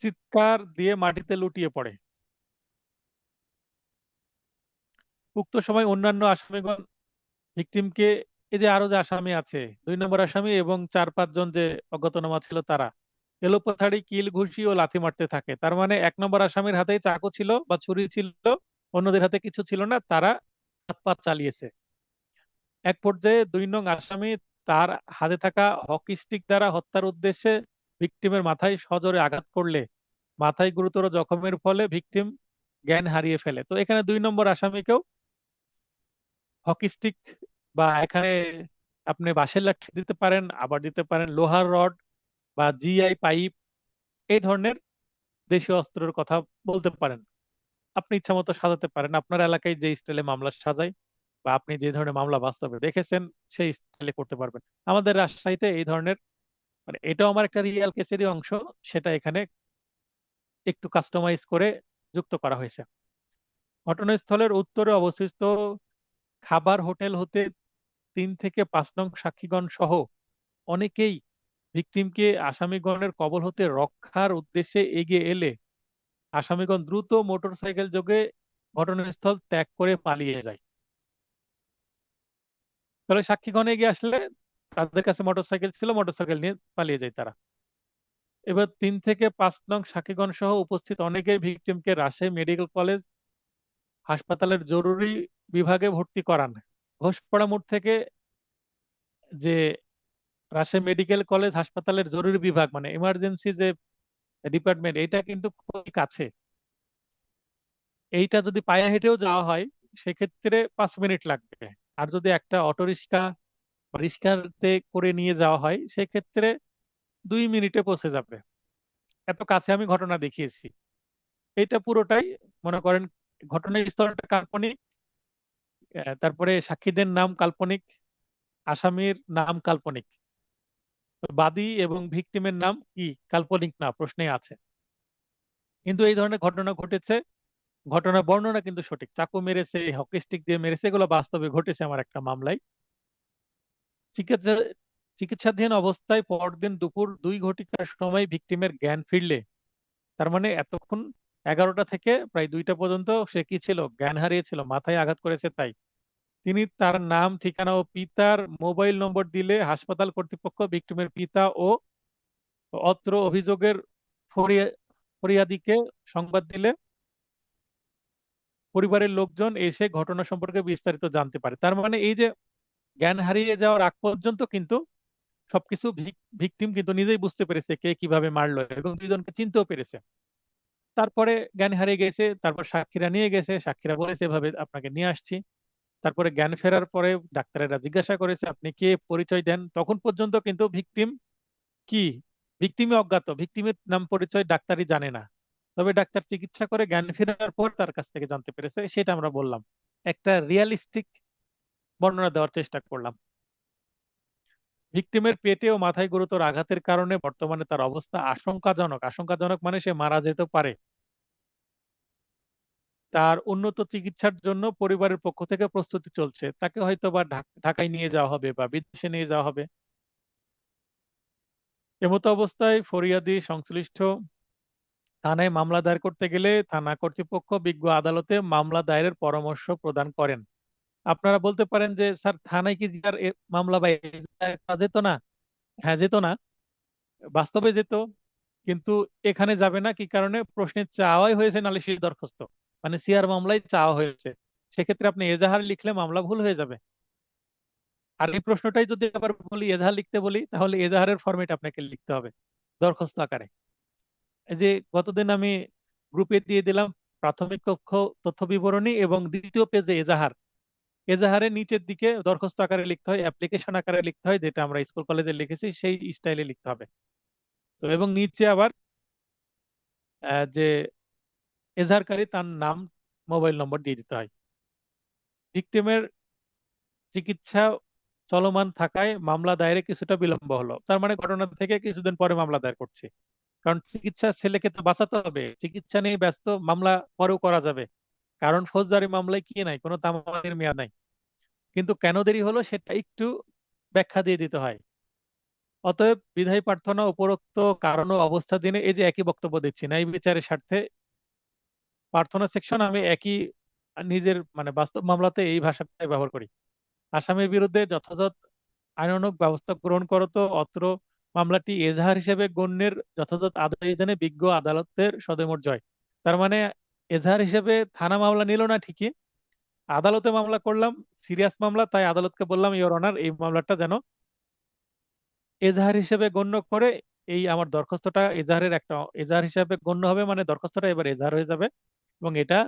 চিৎকার দিয়ে মাটিতে লুটিয়ে পড়ে। উক্ত সময় অন্যান্য আসামিগণ ভিকটিমকে, এই যে আরো যে আসামি আছে, 2 নম্বর আসামি এবং 4-5 জন যে অজ্ঞাতনামা ছিল তারা এলোপাথাড়ি কিল ঘুষি ও লাথি মারতে থাকে। তার মানে 1 নম্বর আসামির হাতেই চাকু ছিল বা ছুরি ছিল, অন্যদের হাতে কিছু ছিল না, তারা হাত পা চালিয়েছে। এক পর্যায়ে 2 নং আসামি তার হাতে থাকা হকি স্টিক দ্বারা হত্যার উদ্দেশ্যে ভিকটিমের মাথায় সজোরে আঘাত করলে মাথায় গুরুতর জখমের ফলে ভিকটিম জ্ঞান হারিয়ে ফেলে। তো এখানে 2 নম্বর আসামিকেও হকি স্টিক, বা এখানে আপনি বাঁশের লাঠি দিতে পারেন, আবার দিতে পারেন লোহার রড বা জিআই পাইপ, এই ধরনের দেশীয় অস্ত্রের কথা বলতে পারেন। আপনি ইচ্ছা মতো সাজাতে পারেন, আপনার এলাকায় যে স্টাইলে মামলা সাজায় বা আপনি যে ধরনের মামলা বাস্তবে দেখেছেন সেই স্টাইলে করতে পারবেন। আমাদের রাজশাহীতে এই ধরনের, মানে এটাও আমার একটা রিয়েল কেসেরই অংশ, সেটা এখানে একটু কাস্টমাইজ করে যুক্ত করা হয়েছে। ঘটনাস্থলের উত্তরে অবস্থিত খাবার হোটেল হতে 3 থেকে 5 নং সাক্ষীগণ সহ অনেকেই ভিকটিমকে আসামিগণের কবল হতে রক্ষার উদ্দেশ্যে এগিয়ে এলে আসামিগণ দ্রুত মোটরসাইকেল যোগে ঘটনাস্থল ত্যাগ করে পালিয়ে যায়। তাহলে সাক্ষীগণ এগিয়ে আসলে তাদের কাছে মোটরসাইকেল ছিল, মোটরসাইকেল নিয়ে পালিয়ে যায় তারা। এবার 3 থেকে 5 নং সাক্ষীগণ সহ উপস্থিত অনেকেই ভিকটিমকে রাজশাহী মেডিকেল কলেজ হাসপাতালের জরুরি বিভাগে ভর্তি করান। ঘোষপাড়া মোড় থেকে যে রাজশাহী মেডিকেল কলেজ হাসপাতালের জরুরি বিভাগ মানে ইমার্জেন্সি যে ডিপার্টমেন্ট, এটা কিন্তু খুবই কাছে। এইটা যদি পায়ে হেঁটেও যাওয়া হয় সেক্ষেত্রে 5 মিনিট লাগবে। আর যদি একটা অটো রিক্সা বা রিক্সাতে করে নিয়ে যাওয়া হয় সেক্ষেত্রে 2 মিনিটে পৌঁছে যাবে। এত কাছে আমি ঘটনা দেখিয়েছি। এটা পুরোটাই মনে করেন ঘটনাস্থলটা কাল্পনিক, তারপরে সাক্ষীদের নাম কাল্পনিক, আসামির নাম কাল্পনিক, তো বাদী এবং ভিকটিমের নাম কি কাল্পনিক না, প্রশ্নে আছে। কিন্তু এই ধরনের ঘটনা ঘটেছে, ঘটনা বর্ণনা কিন্তু সঠিক, চাকু মেরেছে, হকি স্টিক দিয়ে মেরেছে, এগুলো বাস্তবে ঘটেছে আমার একটা মামলায়। চিকিৎসা চিকিৎসাধীন অবস্থায় পরদিন দুপুর 2 ঘটিকার সময় ভিকটিমের জ্ঞান ফিরলে, তার মানে এতক্ষণ 11টা থেকে প্রায় 2টা পর্যন্ত সে কি ছিল, জ্ঞান হারিয়েছিল, মাথায় আঘাত করেছে তাই। তিনি তার নাম, ঠিকানা ও পিতার মোবাইল নম্বর দিলে হাসপাতাল কর্তৃপক্ষ ভিকটিমের পিতা ও অত্র অভিযোগের ফরিয়া- ফরিয়াদিকে সংবাদ দিলে পরিবারের লোকজন এসে ঘটনা সম্পর্কে বিস্তারিত জানতে পারে। তার মানে এই যে জ্ঞান হারিয়ে যাওয়ার আগ পর্যন্ত কিন্তু সবকিছু ভিকটিম কিন্তু নিজেই বুঝতে পেরেছে কে কিভাবে মারলো এবং 2 জনকে চিনতেও পেরেছে। তারপরে জ্ঞান হারিয়ে গেছে, তারপর সাক্ষীরা নিয়ে গেছে, সাক্ষীরা বলেছে এভাবে আপনাকে নিয়ে আসছি। তারপরে জ্ঞান ফেরার পরে ডাক্তারেরা জিজ্ঞাসা করেছে আপনি কে, পরিচয় দেন। তখন পর্যন্ত কিন্তু ভিকটিম কি, ভিকটিমই অজ্ঞাত, ভিকটিমের নাম পরিচয় ডাক্তারই জানে না। তবে ডাক্তার চিকিৎসা করে জ্ঞান ফেরার পর তার কাছ থেকে জানতে পেরেছে, সেটা আমরা বললাম। একটা রিয়ালিস্টিক বর্ণনা দেওয়ার চেষ্টা করলাম। ভিকটিমের পেটে ও মাথায় গুরুতর আঘাতের কারণে বর্তমানে তার অবস্থা আশঙ্কাজনক। আশঙ্কাজনক মানে সে মারা যেতে পারে। তার উন্নত চিকিৎসার জন্য পরিবারের পক্ষ থেকে প্রস্তুতি চলছে, তাকে হয়তো বা ঢাকায় নিয়ে যাওয়া হবে বা বিদেশে নিয়ে যাওয়া হবে। এমতো অবস্থায় ফরিয়াদি সংশ্লিষ্ট থানায় মামলা দায়ের করতে গেলে থানা কর্তৃপক্ষ বিজ্ঞ আদালতে মামলা দায়েরের পরামর্শ প্রদান করেন। আপনারা বলতে পারেন যে স্যার থানায় কি আর মামলা বা দায়ের করা যেত না? হ্যাঁ, যেত না, বাস্তবে যেত, কিন্তু এখানে যাবে না। কি কারণে? প্রশ্নে চাওয়াই হয়েছে নালিশি দরখাস্ত, মানে সিআর মামলায় চাওয়া হয়েছে। সেক্ষেত্রে আপনি এজাহার লিখলে মামলা ভুল হয়ে যাবে। আর এই প্রশ্নটাই যদি আবার বলি, এজাহার লিখতে বলি, তাহলে এজাহারের ফরম্যাট আপনাকে লিখতে হবে দরখাস্ত আকারে। এই যে গতদিন আমি গ্রুপে দিয়ে দিলাম প্রাথমিক তথ্য বিবরণী এবং দ্বিতীয় পেজে এজাহার। এজাহারের নিচের দিকে দরখাস্ত আকারে লিখতে হয়, অ্যাপ্লিকেশন আকারে লিখতে হয়, যেটা আমরা স্কুল কলেজে লিখেছি সেই স্টাইলে লিখতে হবে। তো এবং নিচে আবার যে এজাহারকারী তার নাম, মোবাইল নম্বর দিয়ে দিতে হয়। ভিকটিমের চিকিৎসা চলমান থাকায় মামলা দায়েরে কিছুটা বিলম্ব হলো, তার মানে ঘটনা থেকে কিছুদিন পরে মামলা দায়ের করছে। কারণ চিকিৎসা, ছেলেকে তো বাঁচাতে হবে, চিকিৎসা নিয়ে ব্যস্ত, মামলা পরেও করা যাবে। কারণ ফৌজদারি মামলায় কি নাই, কোনো তামাদির মেয়াদ নাই। কিন্তু কেন দেরি হলো সেটা একটু ব্যাখ্যা দিয়ে দিতে হয়। অতএব বিধায়ী প্রার্থনা উপরোক্ত কারণ ও অবস্থা দিনে, এই যে একই বক্তব্য দিচ্ছি, ন্যায় বিচারের স্বার্থে প্রার্থনা সেকশন আমি একই, নিজের মানে বাস্তব মামলাতে এই ভাষাটাই ব্যবহার করি। আসামির বিরুদ্ধে যথাযথ আইনানুগ ব্যবস্থা গ্রহণ করত, অত্র মামলাটি এজাহার হিসেবে গণ্যের যথাযথ আদেশ দেনে বিজ্ঞ আদালতের সদমত জয়। তার মানে এজাহার হিসেবে থানা মামলা নিল না ঠিকই, আদালতে মামলা করলাম, সিরিয়াস মামলা, তাই আদালতকে বললাম ইওর অনার এই মামলাটা যেন এজাহার হিসেবে গণ্য করে, এই আমার দরখাস্তটা এজাহারের একটা এজাহার হিসেবে গণ্য হবে, মানে দরখাস্তটা এবার এজাহার হয়ে যাবে এবং এটা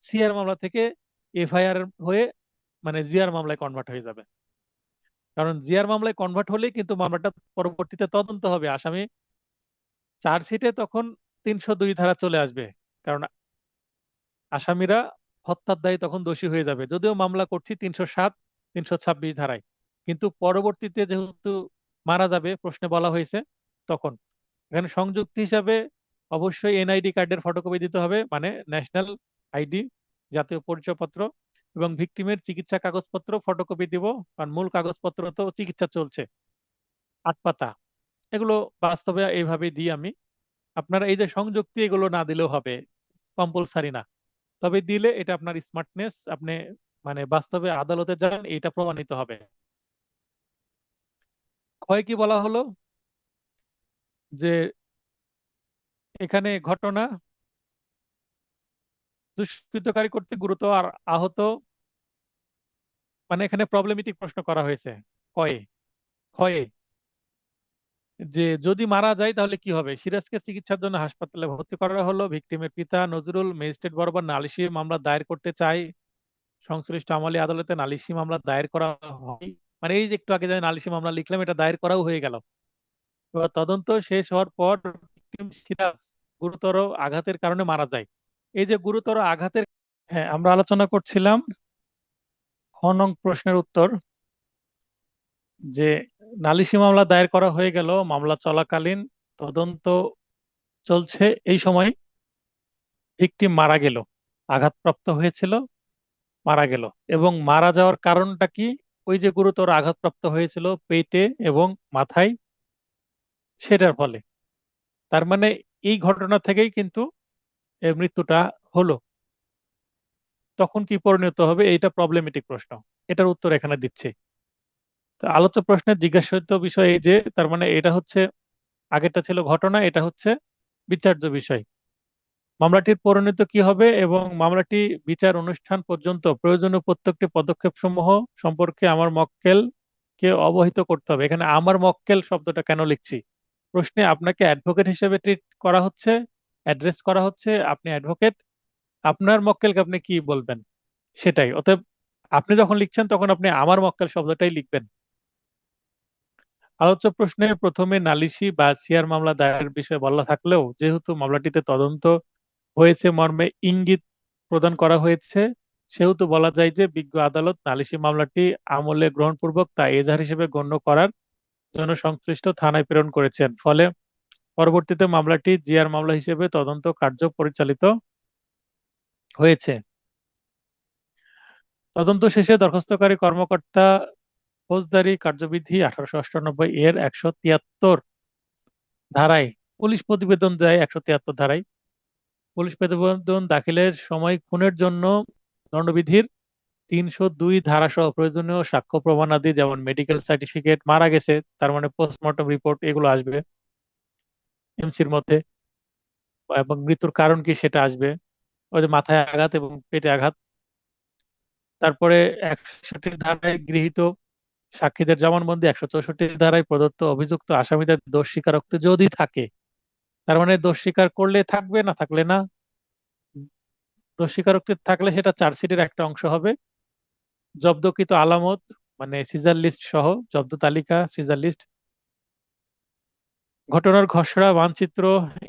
সিআর মামলা থেকে এফআইআর হয়ে মানে জিআর মামলায় কনভার্ট হয়ে যাবে। কারণ জিআর মামলায় কনভার্ট হলেই কিন্তু মামলাটা পরবর্তীতে তদন্ত হবে, আসামি চার্জশিটে তখন 302 ধারা চলে আসবে। কারণ আসামিরা হত্যার দায়ে তখন দোষী হয়ে যাবে, যদিও মামলা করছি 307, 326 ধারায়। কিন্তু পরবর্তীতে যেহেতু মারা যাবে, প্রশ্নে বলা হয়েছে, তখন এখানে সংযুক্তি হিসাবে অবশ্যই এনআইডি কার্ডের ফটোকপি দিতে হবে, মানে ন্যাশনাল আইডি, জাতীয় পরিচয়পত্র, এবং ভিকটিমের চিকিৎসা কাগজপত্র ফটোকপি দিব। কারণ মূল কাগজপত্র তো চিকিৎসা চলছে, 8 পাতা, এগুলো বাস্তবে এইভাবে দিই আমি। আপনারা এই যে সংযুক্তি, এগুলো না দিলেও হবে, কম্পালসারি না। তবে দিলে এটা আপনার স্মার্টনেস, আপনি মানে বাস্তবে আদালতে যান, এটা প্রমাণিত হবে। ক্ষয় কি বলা হলো, যে এখানে ঘটনা দুষ্কৃতকারী কর্তৃক গুরুতর আর আহত, মানে এখানে প্রবলেমেটিক প্রশ্ন করা হয়েছে। ক্ষয়ে, ক্ষয়ে, যে যদি মারা যায় তাহলে কি হবে। সিরাজকে চিকিৎসার জন্য হাসপাতালে ভর্তি করা হলো, ভিকটিমের পিতা নজরুল ম্যাজিস্ট্রেট বরাবর নালিশি মামলা দায়ের করতে চায়, সংশ্লিষ্ট আমলি আদালতে নালিশি মামলা দায়ের করা হয়। মানে এই যে একটু আগে যে নালিশি মামলা লিখলাম, এটা দায়ের করাও হয়ে গেল। এবার তদন্ত শেষ হওয়ার পর ভিকটিম সিরাজ গুরুতর আঘাতের কারণে মারা যায়। এই যে গুরুতর আঘাতের, হ্যাঁ আমরা আলোচনা করছিলাম খ নং প্রশ্নের উত্তর, যে নালিশি মামলা দায়ের করা হয়ে গেল, মামলা চলাকালীন তদন্ত চলছে, এই সময় ভিকটিম মারা গেল, আঘাতপ্রাপ্ত হয়েছিল, মারা গেল। এবং মারা যাওয়ার কারণটা কি, ওই যে গুরুতর আঘাতপ্রাপ্ত হয়েছিল পেটে এবং মাথায়, সেটার ফলে। তার মানে এই ঘটনা থেকেই কিন্তু মৃত্যুটা হলো। তখন কি পরিণত হবে, এইটা প্রবলেমেটিক প্রশ্ন, এটার উত্তর এখানে দিচ্ছি। তো আলোচ্য প্রশ্নের জিজ্ঞাসিত বিষয় এই যে, তার মানে এটা হচ্ছে, আগেরটা ছিল ঘটনা, এটা হচ্ছে বিচার্য বিষয়। মামলাটির পরিণতি কি হবে এবং মামলাটি বিচার অনুষ্ঠান পর্যন্ত প্রয়োজনীয় প্রত্যেকটি পদক্ষেপ সমূহ সম্পর্কে আমার মক্কেলকে অবহিত করতে হবে। এখানে আমার মক্কেল শব্দটা কেন লিখছি, প্রশ্নে আপনাকে অ্যাডভোকেট হিসেবে ট্রিট করা হচ্ছে, অ্যাড্রেস করা হচ্ছে, আপনি অ্যাডভোকেট, আপনার মক্কেলকে আপনি কি বলবেন সেটাই। অতএব আপনি যখন লিখছেন তখন আপনি আমার মক্কেল শব্দটাই লিখবেন। আলোচ্য প্রশ্নে প্রথমে নালিশি বা সিআর মামলা দায়েরের বিষয়ে বলা থাকলেও, যেহেতু মামলাটিতে তদন্ত হয়েছে মর্মে ইঙ্গিত প্রদান করা হয়েছে, সেহেতু বলা যায় যে বিজ্ঞ আদালত নালিশি মামলাটি আমলে গ্রহণপূর্বক তা এজাহার হিসেবে গণ্য করার জন্য সংশ্লিষ্ট থানায় প্রেরণ করেছেন। ফলে পরবর্তীতে মামলাটি জিআর মামলা হিসেবে তদন্ত কার্য পরিচালিত হয়েছে। তদন্ত শেষে দরখাস্তকারী কর্মকর্তা ফৌজদারি কার্যবিধি 1898 এর 173 ধারায় পুলিশ প্রতিবেদন দেয়। 173 ধারায় পুলিশ প্রতিবেদন দাখিলের সময় খুনের জন্য দণ্ডবিধির 302 ধারা সহ প্রয়োজনীয় সাক্ষ্য প্রমাণাদি, যেমন মেডিকেল সার্টিফিকেট, মারা গেছে তার মানে পোস্টমর্টম রিপোর্ট, এগুলো আসবে এমসির মধ্যে, এবং মৃত্যুর কারণ কি সেটা আসবে, ওই যে মাথায় আঘাত এবং পেটে আঘাত, তারপরে 61 ধারায় গৃহীত সাক্ষীদের জবানবন্দি, 164 ধারায় প্রদত্ত অভিযুক্ত আসামিদের দোষ স্বীকারোক্তি যদি থাকে, তার মানে দোষ স্বীকার করলে থাকবে, না থাকলে না। দোষ স্বীকারোক্তি থাকলে সেটা চার্জশিটের একটা অংশ হবে। জব্দকৃত আলামত মানে সিজার লিস্ট সহ জব্দ তালিকা, সিজার লিস্ট, ঘটনার খসড়া, মানচিত্র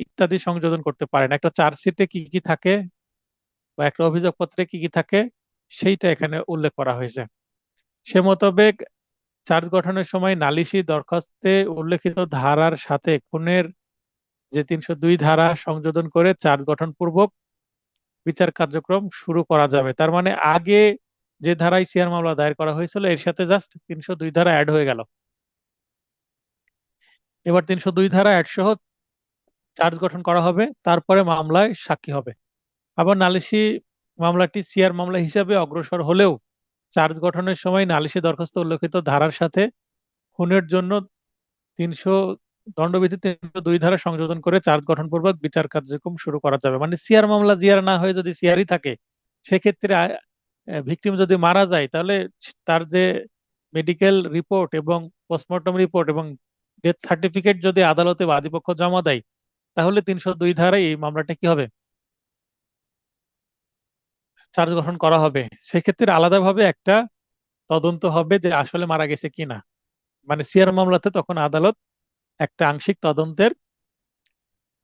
ইত্যাদি সংযোজন করতে পারেন। একটা চার্জশিটে কি কি থাকে বা একটা অভিযোগপত্রে কি কি থাকে সেইটা এখানে উল্লেখ করা হয়েছে। সে মোতাবেক চার্জ গঠনের সময় নালিশি দরখাস্তে উল্লেখিত ধারার সাথে খুনের যে 302 ধারা সংযোজন করে চার্জ গঠন পূর্বক বিচার কার্যক্রম শুরু করা যাবে। তার মানে আগে যে ধারায় সিআর মামলা দায়ের করা হয়েছিল এর সাথে জাস্ট 302 ধারা অ্যাড হয়ে গেল। এবার 302 ধারা অ্যাড সহ চার্জ গঠন করা হবে, তারপরে মামলায় সাক্ষী হবে। আবার নালিশি মামলাটি সিআর মামলা হিসাবে অগ্রসর হলেও চার্জ গঠনের সময় নালিশি দরখাস্ত উল্লেখিত ধারার সাথে খুনের জন্য 300 দণ্ডবিধি 302 ধারা সংযোজন করে চার্জ গঠনপূর্বক বিচার কার্যক্রম শুরু করা যাবে। মানে সিআর মামলা জিআর না হয়ে যদি সিআরই থাকে, সেক্ষেত্রে ভিকটিম যদি মারা যায় তাহলে তার যে মেডিকেল রিপোর্ট এবং পোস্টমর্টম রিপোর্ট এবং ডেথ সার্টিফিকেট যদি আদালতে বাদীপক্ষ জমা দেয়, তাহলে 302 ধারায় এই মামলাটা কি হবে, চার্জ গঠন করা হবে। সেক্ষেত্রে আলাদাভাবে একটা তদন্ত হবে যে আসলে মারা গেছে কিনা। মানে সিআর মামলাতে তখন আদালত একটা আংশিক তদন্তের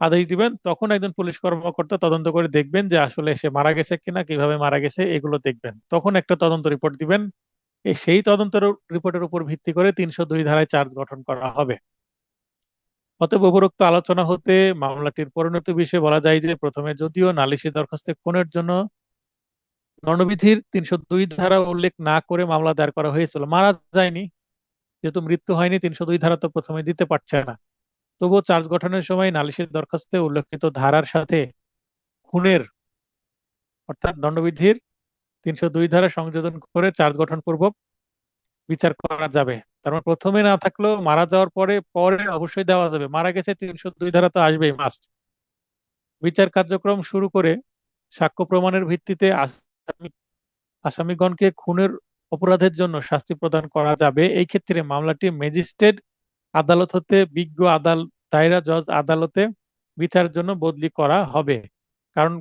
আদেশ দিবেন, তখন একজন পুলিশ কর্মকর্তা তদন্ত করে দেখবেন যে আসলে সে মারা গেছে কিনা, কিভাবে মারা গেছে এগুলো দেখবেন, তখন একটা তদন্ত রিপোর্ট দিবেন। সেই তদন্তের রিপোর্টের উপর ভিত্তি করে 302 ধারায় চার্জ গঠন করা হবে। অতএব উপরোক্ত আলোচনা হতে মামলাটির পরিণতি বিষয়ে বলা যায় যে প্রথমে যদিও নালিশি দরখাস্তে খুনের জন্য দণ্ডবিধির 302 ধারা উল্লেখ না করে মামলা দায়ের করা হয়েছিল, মারা যায়নি, যেহেতু মৃত্যু হয়নি 302 ধারা তো প্রথমে দিতে পারছে না, তবুও চার্জ গঠনের সময় নালিশের দরখাস্তে উল্লেখিত ধারার সাথে খুনের অর্থাৎ দণ্ডবিধির 302 ধারা সংযোজন করে চার্জ গঠন পূর্বক বিচার করা যাবে। তার মানে প্রথমে না থাকলেও মারা যাওয়ার পরে পরে অবশ্যই দেওয়া যাবে, মারা গেছে 302 ধারা তো আসবেই মাস্ট। বিচার কার্যক্রম শুরু করে সাক্ষ্য প্রমাণের ভিত্তিতে আসামিগণকে খুনের অপরাধের জন্য শাস্তি প্রদান করা যাবে। এই ক্ষেত্রে মামলাটি ম্যাজিস্ট্রেট আদালত হতে বিজ্ঞ দায়রা জজ আদালতে বিচারের জন্য বদলি করা হবে। কারণ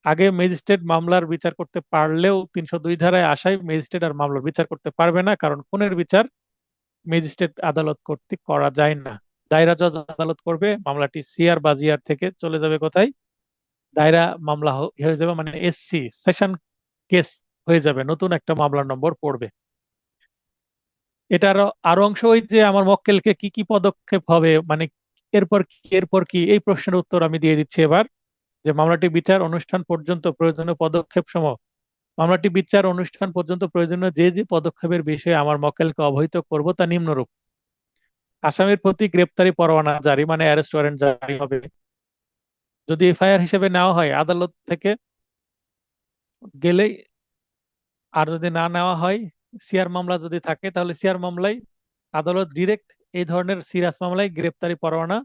আগে ম্যাজিস্ট্রেট মামলার বিচার করতে পারলেও 302 ধারায় আসায় ম্যাজিস্ট্রেট আর মামলার বিচার করতে পারবে না, কারণ খুনের বিচার ম্যাজিস্ট্রেট আদালত কর্তৃক করা যায় না। দায়রা জজ আদালত করবে, মামলাটি সিআর বা জিআর থেকে চলে যাবে কোথায়, দায়রা মামলা হয়ে যাবে, মানে এসসি সেশন কেস হয়ে যাবে, নতুন একটা মামলার নম্বর পড়বে। এটার আরো অংশ ওই যে আমার মক্কেলকে কি কি পদক্ষেপ হবে, মানে এরপর কি এই প্রশ্নের উত্তর আমি দিয়ে দিচ্ছি এবার। যে মামলাটি বিচার অনুষ্ঠান পর্যন্ত প্রয়োজনীয় পদক্ষেপ সমূহ, মামলাটি বিচার অনুষ্ঠান পর্যন্ত প্রয়োজনীয় যে যে পদক্ষেপের বিষয়ে আমার মক্কেলকে অবহিত করব তা নিম্নরূপ: আসামির প্রতি গ্রেপ্তারি পরোয়ানা জারি, মানে অ্যারেস্ট ওয়ারেন্ট জারি হবে। যদি এফআইআর হিসেবে নেওয়া হয় আদালত থেকে গেলেই, আর যদি না নেওয়া হয়, সিআর মামলা যদি থাকে তাহলে সিআর মামলায় আদালত ডিরেক্ট এই ধরনের সিরিয়াস মামলায় গ্রেপ্তারি পরোয়ানা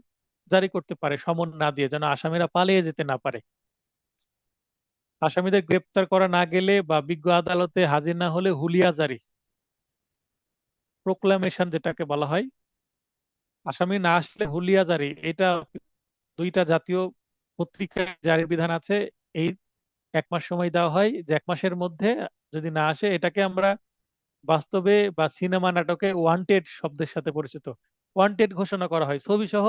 জারি করতে পারে, সমন না দিয়ে, যেন আসামিরা পালিয়ে যেতে না পারে। আসামিদের গ্রেপ্তার করা না গেলে বা বিজ্ঞ আদালতে হাজির না হলে হুলিয়া জারি, প্রোক্লামেশন যেটাকে বলা হয়, আসামি না আসলে হুলিয়া জারি, এটা দুইটা জাতীয় পত্রিকায় জারির বিধান আছে। এই 1 মাস সময় দেওয়া হয়, যে 1 মাসের মধ্যে যদি না আসে, এটাকে আমরা বাস্তবে বা সিনেমা নাটকে ওয়ান্টেড শব্দের সাথে পরিচিত। ওয়ান্টেড ঘোষণা করা হয়, ছবি সহ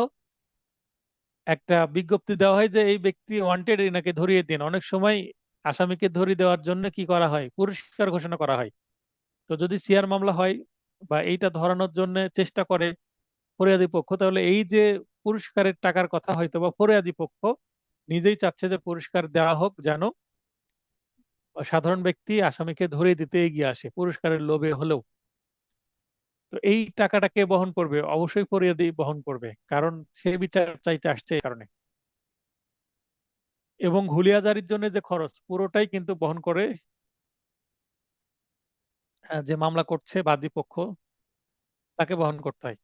একটা বিজ্ঞপ্তি দেওয়া হয় যে এই ব্যক্তি ওয়ান্টেড, এনাকে ধরিয়ে দিন। অনেক সময় আসামিকে ধরিয়ে দেওয়ার জন্য কি করা হয়, পুরস্কার ঘোষণা করা হয়। তো যদি সিআর মামলা হয় বা এইটা ধরানোর জন্য চেষ্টা করে ফরিয়াদি পক্ষ, তাহলে এই যে পুরস্কারের টাকার কথা হয়তো বা ফরিয়াদি পক্ষ নিজেই চাচ্ছে যে পুরস্কার দেওয়া হোক, যেন সাধারণ ব্যক্তি আসামিকে ধরিয়ে দিতে এগিয়ে আসে পুরস্কারের লোভে হলেও। তো এই টাকাটা কে বহন করবে? অবশ্যই ফরিয়াদি বহন করবে, কারণ সে বিচার চাইতে আসছে এই কারণে। এবং হুলিয়াজারির জন্য যে খরচ পুরোটাই কিন্তু বহন করে যে মামলা করছে বাদী পক্ষ, তাকে বহন করতে হয়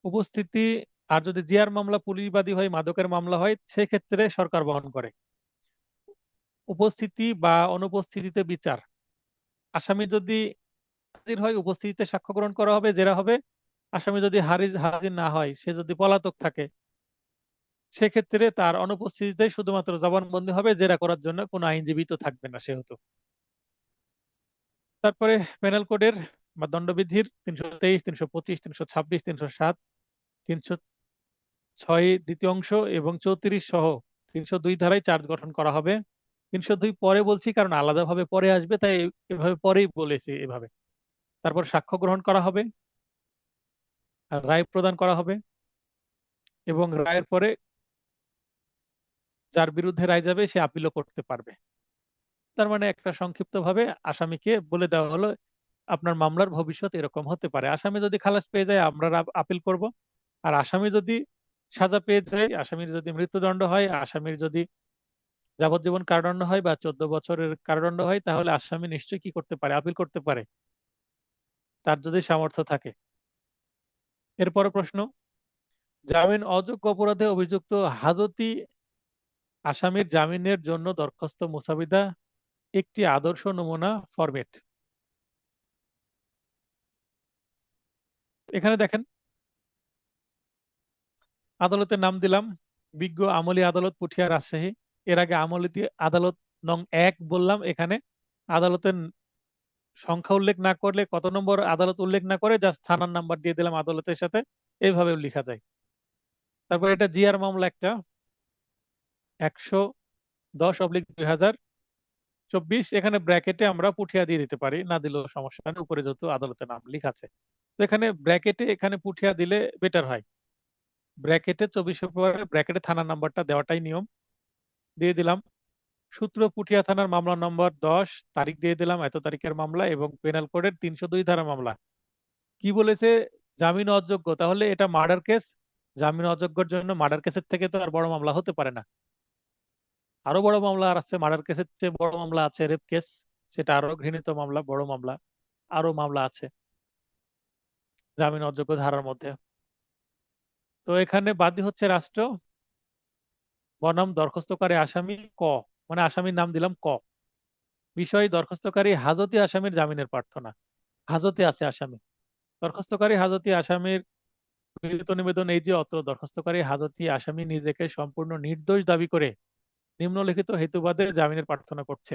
উপস্থিতি। আর যদি জিয়ার মামলা পুলিশ বাদী হয়, মাদকের মামলা হয়, সেক্ষেত্রে সরকার বহন করে উপস্থিতি বা অনুপস্থিতিতে বিচার। আসামি যদি হাজির হয় উপস্থিতিতে সাক্ষ্য গ্রহণ করা হবে, জেরা হবে। আসামি যদি হাজির না হয়, সে যদি পলাতক থাকে, সেক্ষেত্রে তার অনুপস্থিতিতে শুধুমাত্র জবানবন্দি হবে, জেরা করার জন্য কোনো আইনজীবী তো থাকবে না সেহেতু। তারপরে পেনাল কোডের বা দণ্ডবিধির 323, 325, 326, 307, 306 দ্বিতীয় অংশ এবং 34 সহ 302 ধারায় চার্জ গঠন করা হবে। 302 পরে বলছি কারণ আলাদাভাবে পরে আসবে, তাই এভাবে পরেই বলেছি এভাবে। তারপর সাক্ষ্য গ্রহণ করা হবে, আর রায় প্রদান করা হবে, এবং রায়ের পরে যার বিরুদ্ধে রায় যাবে সে আপিলও করতে পারবে। তার মানে একটা সংক্ষিপ্ত ভাবে আসামিকে বলে দেওয়া হলো আপনার মামলার ভবিষ্যৎ এরকম হতে পারে। আসামি যদি খালাস পেয়ে যায় আমরা আপিল করব, আর আসামি যদি সাজা পেয়ে যায়, আসামির যদি মৃত্যুদণ্ড হয়, আসামির যদি যাবজ্জীবন কারাদণ্ড হয় বা 14 বছরের কারাদণ্ড হয়, তাহলে আসামি নিশ্চয়ই কি করতে পারে, আপিল করতে পারে, তার যদি সামর্থ্য থাকে। এরপরে প্রশ্ন, জামিন অযোগ্য অপরাধে অভিযুক্ত হাজতি আসামির জামিনের জন্য দরখাস্ত মুসাবিদা একটি আদর্শ নমুনা ফরম্যাট। এখানে দেখেন, আদালতের নাম দিলাম বিজ্ঞ আমলি আদালত পুঠিয়া রাজশাহী। এর আগে আমলি আদালত নং 1 বললাম। এখানে আদালতের সংখ্যা উল্লেখ না করলে, কত নম্বর আদালত উল্লেখ না করে জাস্ট থানার নাম্বার দিয়ে দিলাম আদালতের সাথে, এইভাবেও লেখা যায়। তারপর এটা জিআর মামলা একটা 110/2024। এখানে ব্র্যাকেটে আমরা পুঠিয়া দিয়ে দিতে পারি, না দিলেও সমস্যা নেই, উপরে যেহেতু আদালতের নাম লেখা আছে। তো এখানে ব্র্যাকেটে এখানে পুঠিয়া দিলে বেটার হয়। ব্র্যাকেটে 24 পরে ব্র্যাকেটে থানার নাম্বারটা দেওয়াটাই নিয়ম। দিয়ে দিলাম। সূত্র পুঠিয়া থানার মামলা নম্বর 10, তারিখ দিয়ে দিলাম এত তারিখের মামলা, এবং পেনাল কোডের 302 ধারা মামলা। কি বলেছে? জামিন অযোগ্য, তাহলে এটা মার্ডার কেস। জামিন অযোগ্যর জন্য মার্ডার কেসের থেকে তো আর বড় মামলা হতে পারে না। আরো বড় মামলা আর আছে, মার্ডার কেসের চেয়ে বড় মামলা আছে রেপ কেস, সেটা আরো ঘৃণিত মামলা, বড় মামলা, আরো মামলা আছে জামিন অযোগ্য ধারার মধ্যে। তো এখানে বাদী হচ্ছে রাষ্ট্র, বনাম দরখাস্তকারী আসামি ক, মানে আসামির নাম দিলাম ক। বিষয়, দরখাস্তকারী হাজতি আসামির জামিনের প্রার্থনা। হাজতে আছে আসামি। দরখাস্তকারী হাজতি আসামির লিখিত নিবেদন এই যে, অত্র দরখাস্তকারী হাজতি আসামি নিজেকে সম্পূর্ণ নির্দোষ দাবি করে নিম্নলিখিত হেতুবাদে জামিনের প্রার্থনা করছে।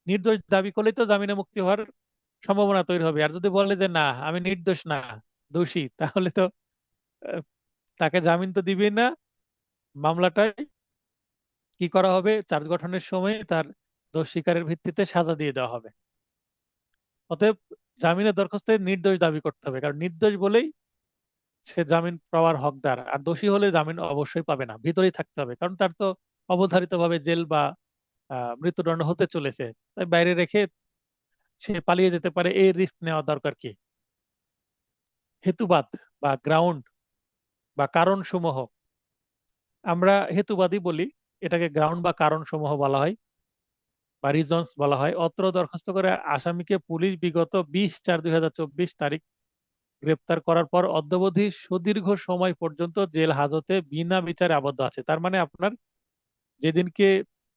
নির্দোষ দাবি করলেই তো জামিনে মুক্তি হওয়ার সম্ভাবনা তৈরি হবে। আর যদি বলে যে না আমি নির্দোষ না, দোষী, তাহলে তো আহ, তাকে জামিন তো দিবেই না। মামলাটাই কি করা হবে, চার্জ গঠনের সময় তার দোষ স্বীকারের ভিত্তিতে সাজা দিয়ে দেওয়া হবে। অতএব জামিনের দরখাস্তে নির্দোষ দাবি করতে হবে, কারণ নির্দোষ বলেই সে জামিন পাওয়ার হকদার। আর দোষী হলে জামিন অবশ্যই পাবে না, ভিতরেই থাকতে হবে, কারণ তার তো অবধারিতভাবে জেল বা মৃত্যুদণ্ড হতে চলেছে। তাই বাইরে রেখে সে পালিয়ে যেতে পারে, এই রিস্ক নেওয়া দরকার কি? হেতুবাদ বা গ্রাউন্ড বা কারণ সমূহ, আমরা হেতুবাদই বলি, এটাকে গ্রাউন্ড বা কারণ সমূহ বলা হয় বা রিজনস বলা হয়। অত্র দরখাস্ত করে আসামিকে পুলিশ বিগত 20/4/2024 তারিখ গ্রেপ্তার করার পর অদ্যাবধি সুদীর্ঘ সময় পর্যন্ত জেল হাজতে বিনা বিচারে আবদ্ধ আছে। তার মানে আপনার যেদিনকে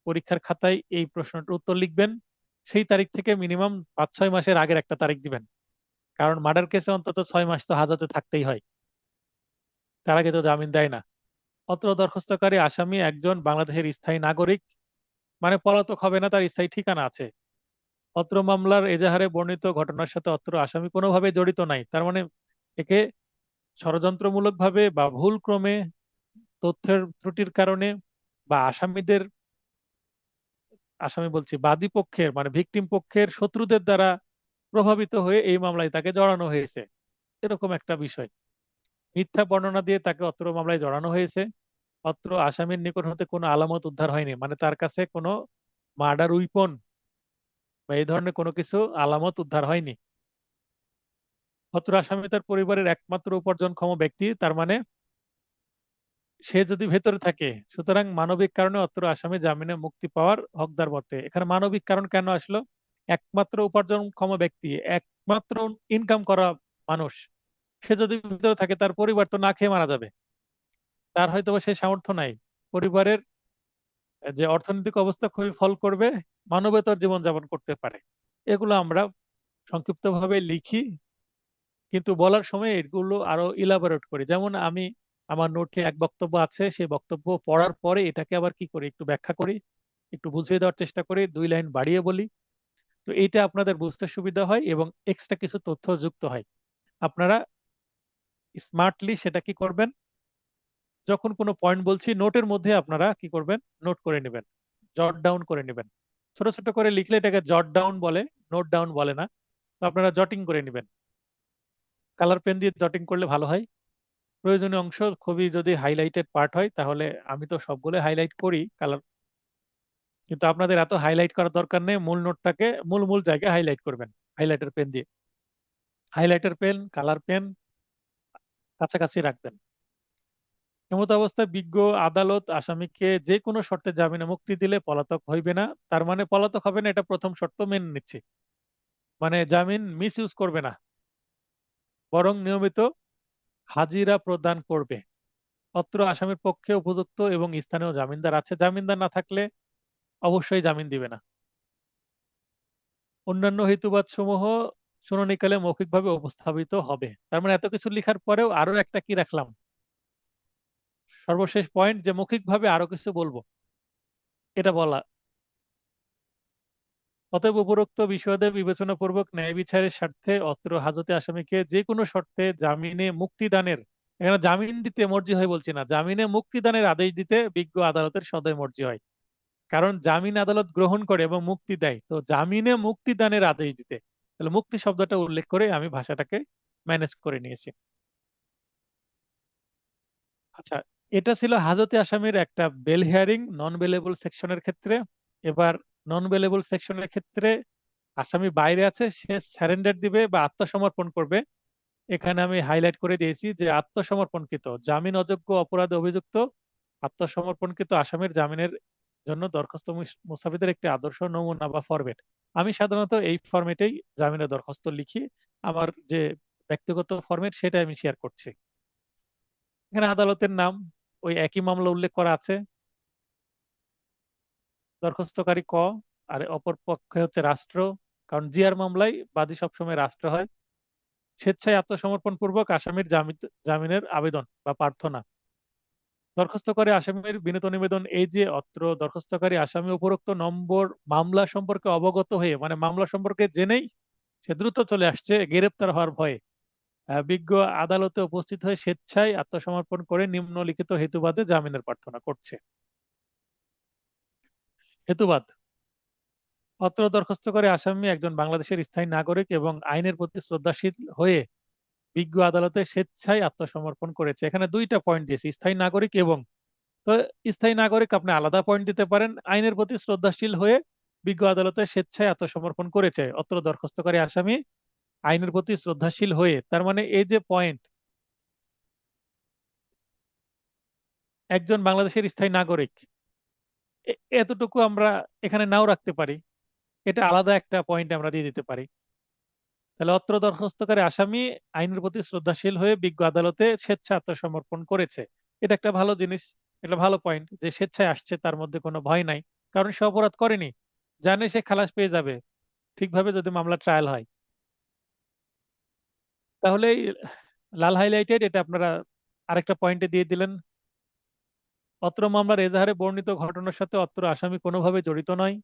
পরীক্ষার খাতায় এই প্রশ্নটার উত্তর লিখবেন, সেই তারিখ থেকে মিনিমাম 5-6 মাসের আগের একটা তারিখ দিবেন, কারণ মার্ডার কেসে অন্তত 6 মাস তো হাজতে থাকতেই হয়, তার আগে তো জামিন দেয় না। অত্র দরখাস্তকারী আসামি একজন বাংলাদেশের স্থায়ী নাগরিক, মানে পলাতক হবে না, তার স্থায়ী ঠিকানা আছে। অত্র মামলার এজাহারে বর্ণিত ঘটনার সাথে অত্র আসামি কোনোভাবে জড়িত নাই। তার মানে একে ষড়যন্ত্রমূলক ভাবে বা ভুল ক্রমে, তথ্যের ত্রুটির কারণে, বা আসামি বলছি বাদী পক্ষের মানে ভিকটিম পক্ষের শত্রুদের দ্বারা প্রভাবিত হয়ে এই মামলায় তাকে জড়ানো হয়েছে, এরকম একটা বিষয়। মিথ্যা বর্ণনা দিয়ে তাকে অত্র মামলায় জড়ানো হয়েছে। অত্র আসামির নিকট হতে কোনো আলামত উদ্ধার হয়নি, মানে তার কাছে কোনো মার্ডার উইপন বা এই ধরনের কোনো কিছু আলামত উদ্ধার হয়নি। অত্র আসামি তার পরিবারের একমাত্র উপার্জনক্ষম ব্যক্তি, তার মানে সে যদি ভেতরে থাকে, সুতরাং মানবিক কারণে অত্র আসামি জামিনে মুক্তি পাওয়ার হকদার বটে। এখানে মানবিক কারণ কেন আসলো? একমাত্র উপার্জনক্ষম ব্যক্তি, একমাত্র ইনকাম করা মানুষ, সে যদি ভিতরে থাকে তার পরিবার তো না খেয়ে মারা যাবে। তার হয়তো বা সেই সামর্থ্য নাই, পরিবারের যে অর্থনৈতিক অবস্থা খুবই ফল করবে, মানবেতর জীবন যাপন করতে পারে। এগুলো আমরা সংক্ষিপ্তভাবে লিখি, কিন্তু বলার সময় এগুলো আরো ইলাবোরেট করি। যেমন আমি আমার নোটে এক বক্তব্য আছে, সেই বক্তব্য পড়ার পরে এটাকে আবার কি করি, একটু ব্যাখ্যা করি, একটু বুঝিয়ে দেওয়ার চেষ্টা করি, 2 লাইন বাড়িয়ে বলি। তো এইটা আপনাদের বুঝতে সুবিধা হয় এবং এক্সট্রা কিছু তথ্য যুক্ত হয়। আপনারা স্মার্টলি সেটা কি করবেন, যখন কোনো পয়েন্ট বলছি নোটের মধ্যে আপনারা কি করবেন, নোট করে নেবেন, জট ডাউন করে নেবেন। ছোট ছোট করে লিখলে এটাকে জট ডাউন বলে, নোট ডাউন বলে না। তো আপনারা জটিং করে নেবেন, কালার পেন দিয়ে জটিং করলে ভালো হয়। প্রয়োজনীয় অংশ খুবই যদি হাইলাইটেড পার্ট হয়, তাহলে আমি তো সবগুলো হাইলাইট করি কালার, কিন্তু আপনাদের এত হাইলাইট করার দরকার নেই। মূল নোটটাকে মূল মূল জায়গায় হাইলাইট করবেন হাইলাইটার পেন দিয়ে। হাইলাইটার পেন, কালার পেন কাছাকাছি রাখবেন। এমত অবস্থায় বিজ্ঞ আদালত আসামিকে যে কোনো শর্তে জামিনে মুক্তি দিলে পলাতক হইবে না। তার মানে পলাতক হবে না, এটা প্রথম শর্ত মেনে নিচ্ছি। মানে জামিন মিস ইউজ করবে না, বরং নিয়মিত হাজিরা প্রদান করবে। অত্র আসামির পক্ষে উপযুক্ত এবং স্থানীয় জামিনদার আছে, জামিনদার না থাকলে অবশ্যই জামিন দিবে না। অন্যান্য হেতুবাদ সমূহ শুনানিকালে মৌখিকভাবে উপস্থাপিত হবে। তার মানে এত কিছু লেখার পরেও আরো একটা কি রাখলাম, সর্বশেষ পয়েন্ট, যে মৌখিকভাবে আরো কিছু বলবো, এটা বলা। অতএব উপরোক্ত বিষয়াদি বিবেচনাপূর্বক ন্যায় বিচারের স্বার্থে অত্র হাজতে আসামিকে যে কোনো শর্তে জামিনে মুক্তিদানের, এখানে জামিন দিতে মর্জি হয় বলছি না, জামিনে মুক্তিদানের আদেশ দিতে বিজ্ঞ আদালতের সদয় মর্জি হয়। কারণ জামিন আদালত গ্রহণ করে এবং মুক্তি দেয়, তো জামিনে মুক্তিদানের আদেশ দিতে, তাহলে মুক্তি শব্দটা উল্লেখ করে আমি ভাষাটাকে ম্যানেজ করে নিয়েছি। আচ্ছা, এটা ছিল হাজতে আসামির একটা বেল হিয়ারিং নন বেলেবল সেকশনের ক্ষেত্রে। এবার নন বেলেবল সেকশনের ক্ষেত্রে আসামি বাইরে আছে, সে স্যারেন্ডার দিবে বা আত্মসমর্পণ করবে। এখানে আমি হাইলাইট করে দিয়েছি যে আত্মসমর্পণকৃত জামিন অযোগ্য অপরাধে অভিযুক্ত আত্মসমর্পণকৃত আসামির জামিনের জন্য দরখাস্ত মুস্তাফিদের একটি আদর্শ নমুনা বা ফরম্যাট। আমি সাধারণত এই ফরম্যাটেই জামিনের দরখাস্ত লিখি। আমার যে ব্যক্তিগত ফরম্যাট সেটা আমি শেয়ার করছি। এখানে আদালতের নাম ওই একই মামলা উল্লেখ করা আছে, দরখাস্তকারী ক, আর অপর পক্ষে হচ্ছে রাষ্ট্র, কারণ জিআর মামলায় বাদী সবসময় রাষ্ট্র হয়। স্বেচ্ছায় আত্মসমর্পণ পূর্বক আসামির জামিনের আবেদন বা প্রার্থনা। দরখাস্তকারী আসামির বিনীত নিবেদন এই যে অত্র দরখাস্তকারী আসামি উপরোক্ত নম্বর মামলা সম্পর্কে অবগত হয়ে, মানে মামলা সম্পর্কে জেনেই সে দ্রুত চলে আসছে গ্রেপ্তার হওয়ার ভয়ে, বিজ্ঞ আদালতে উপস্থিত হয়ে স্বেচ্ছায় আত্মসমর্পণ করে নিম্নলিখিত হেতুবাদে জামিনের প্রার্থনা করছে। হেতুবাদ: অত্র দরখাস্তকারী আসামি একজন বাংলাদেশের স্থায়ী নাগরিক এবং আইনের প্রতি শ্রদ্ধাশীল হয়ে বিজ্ঞ আদালতে স্বেচ্ছায় আত্মসমর্পণ করেছে। এখানে দুইটা পয়েন্ট দিয়েছি, স্থায়ী নাগরিক এবং, তো স্থায়ী নাগরিক আপনি আলাদা পয়েন্ট দিতে পারেন, আইনের প্রতি শ্রদ্ধাশীল হয়ে বিজ্ঞ আদালতে স্বেচ্ছায় আত্মসমর্পণ করেছে অত্র দরখাস্তকারী আসামি আইনের প্রতি শ্রদ্ধাশীল হয়ে। তার মানে এই যে পয়েন্ট, একজন বাংলাদেশের স্থায়ী নাগরিক, এতটুকু আমরা এখানে নাও রাখতে পারি, এটা আলাদা একটা পয়েন্ট আমরা দিয়ে দিতে পারি। তাহলে অত্র দরখাস্তকারী আসামি আইনের প্রতি শ্রদ্ধাশীল হয়ে বিজ্ঞ আদালতে স্বেচ্ছা আত্মসমর্পণ করেছে। এটা একটা ভালো জিনিস, এটা ভালো পয়েন্ট যে স্বেচ্ছায় আসছে, তার মধ্যে কোনো ভয় নাই, কারণ সে অপরাধ করেনি, জানে সে খালাস পেয়ে যাবে ঠিকভাবে যদি মামলা ট্রায়াল হয়। তাহলে এই লাল হাইলাইটেড এটা আপনারা আরেকটা পয়েন্টে দিয়ে দিলেন। অত্র মামলার এজাহারে বর্ণিত ঘটনার সাথে অত্র আসামি কোনোভাবে জড়িত নয়,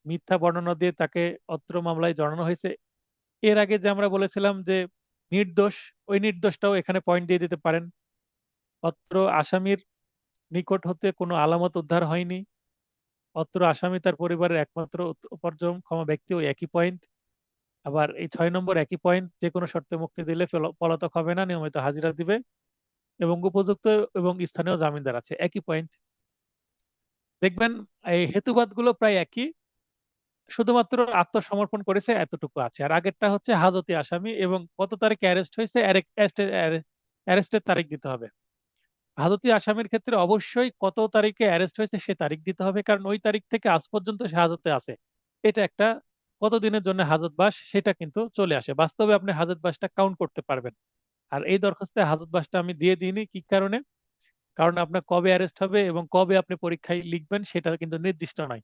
মিথ্যা বর্ণনা দিয়ে তাকে অত্র মামলায় জড়ানো হয়েছে। এর আগে যে আমরা বলেছিলাম যে নির্দোষ, ওই নির্দোষটাও এখানে পয়েন্ট দিয়ে দিতে পারেন। অত্র আসামির নিকট হতে কোনো আলামত উদ্ধার হয়নি। অত্র আসামি তার পরিবারের একমাত্র উপার্জনক্ষম ব্যক্তি, ওই একই পয়েন্ট। আবার এই 6 নম্বর একই পয়েন্ট, যে কোনো শর্তে মুক্তি দিলে পলাতক হবে না, নিয়মিত হাজিরা দিবে এবং উপযুক্ত এবং স্থানীয় জামিনদার আছে, একই পয়েন্ট। দেখবেন এই হেতুবাদগুলো প্রায় একই, শুধুমাত্র আত্মসমর্পণ করেছে এতটুকু আছে। আর আগেরটা হচ্ছে হাজতে আসামি এবং কত তারিখে অ্যারেস্ট হয়েছে, অ্যারেস্টের তারিখ দিতে হবে। হাজতে আসামির ক্ষেত্রে অবশ্যই কত তারিখে অ্যারেস্ট হয়েছে সে তারিখ দিতে হবে, কারণ ওই তারিখ থেকে আজ পর্যন্ত সে হাজতে আছে। এটা একটা কতদিনের জন্য হাজতবাস সেটা কিন্তু চলে আসে, বাস্তবে আপনি হাজতবাসটা কাউন্ট করতে পারবেন। আর এই দরখাস্তে হাজতবাসটা আমি দিয়ে দিইনি, কি কারণে, কারণ আপনার কবে অ্যারেস্ট হবে এবং কবে আপনি পরীক্ষায় লিখবেন সেটা কিন্তু নির্দিষ্ট নয়।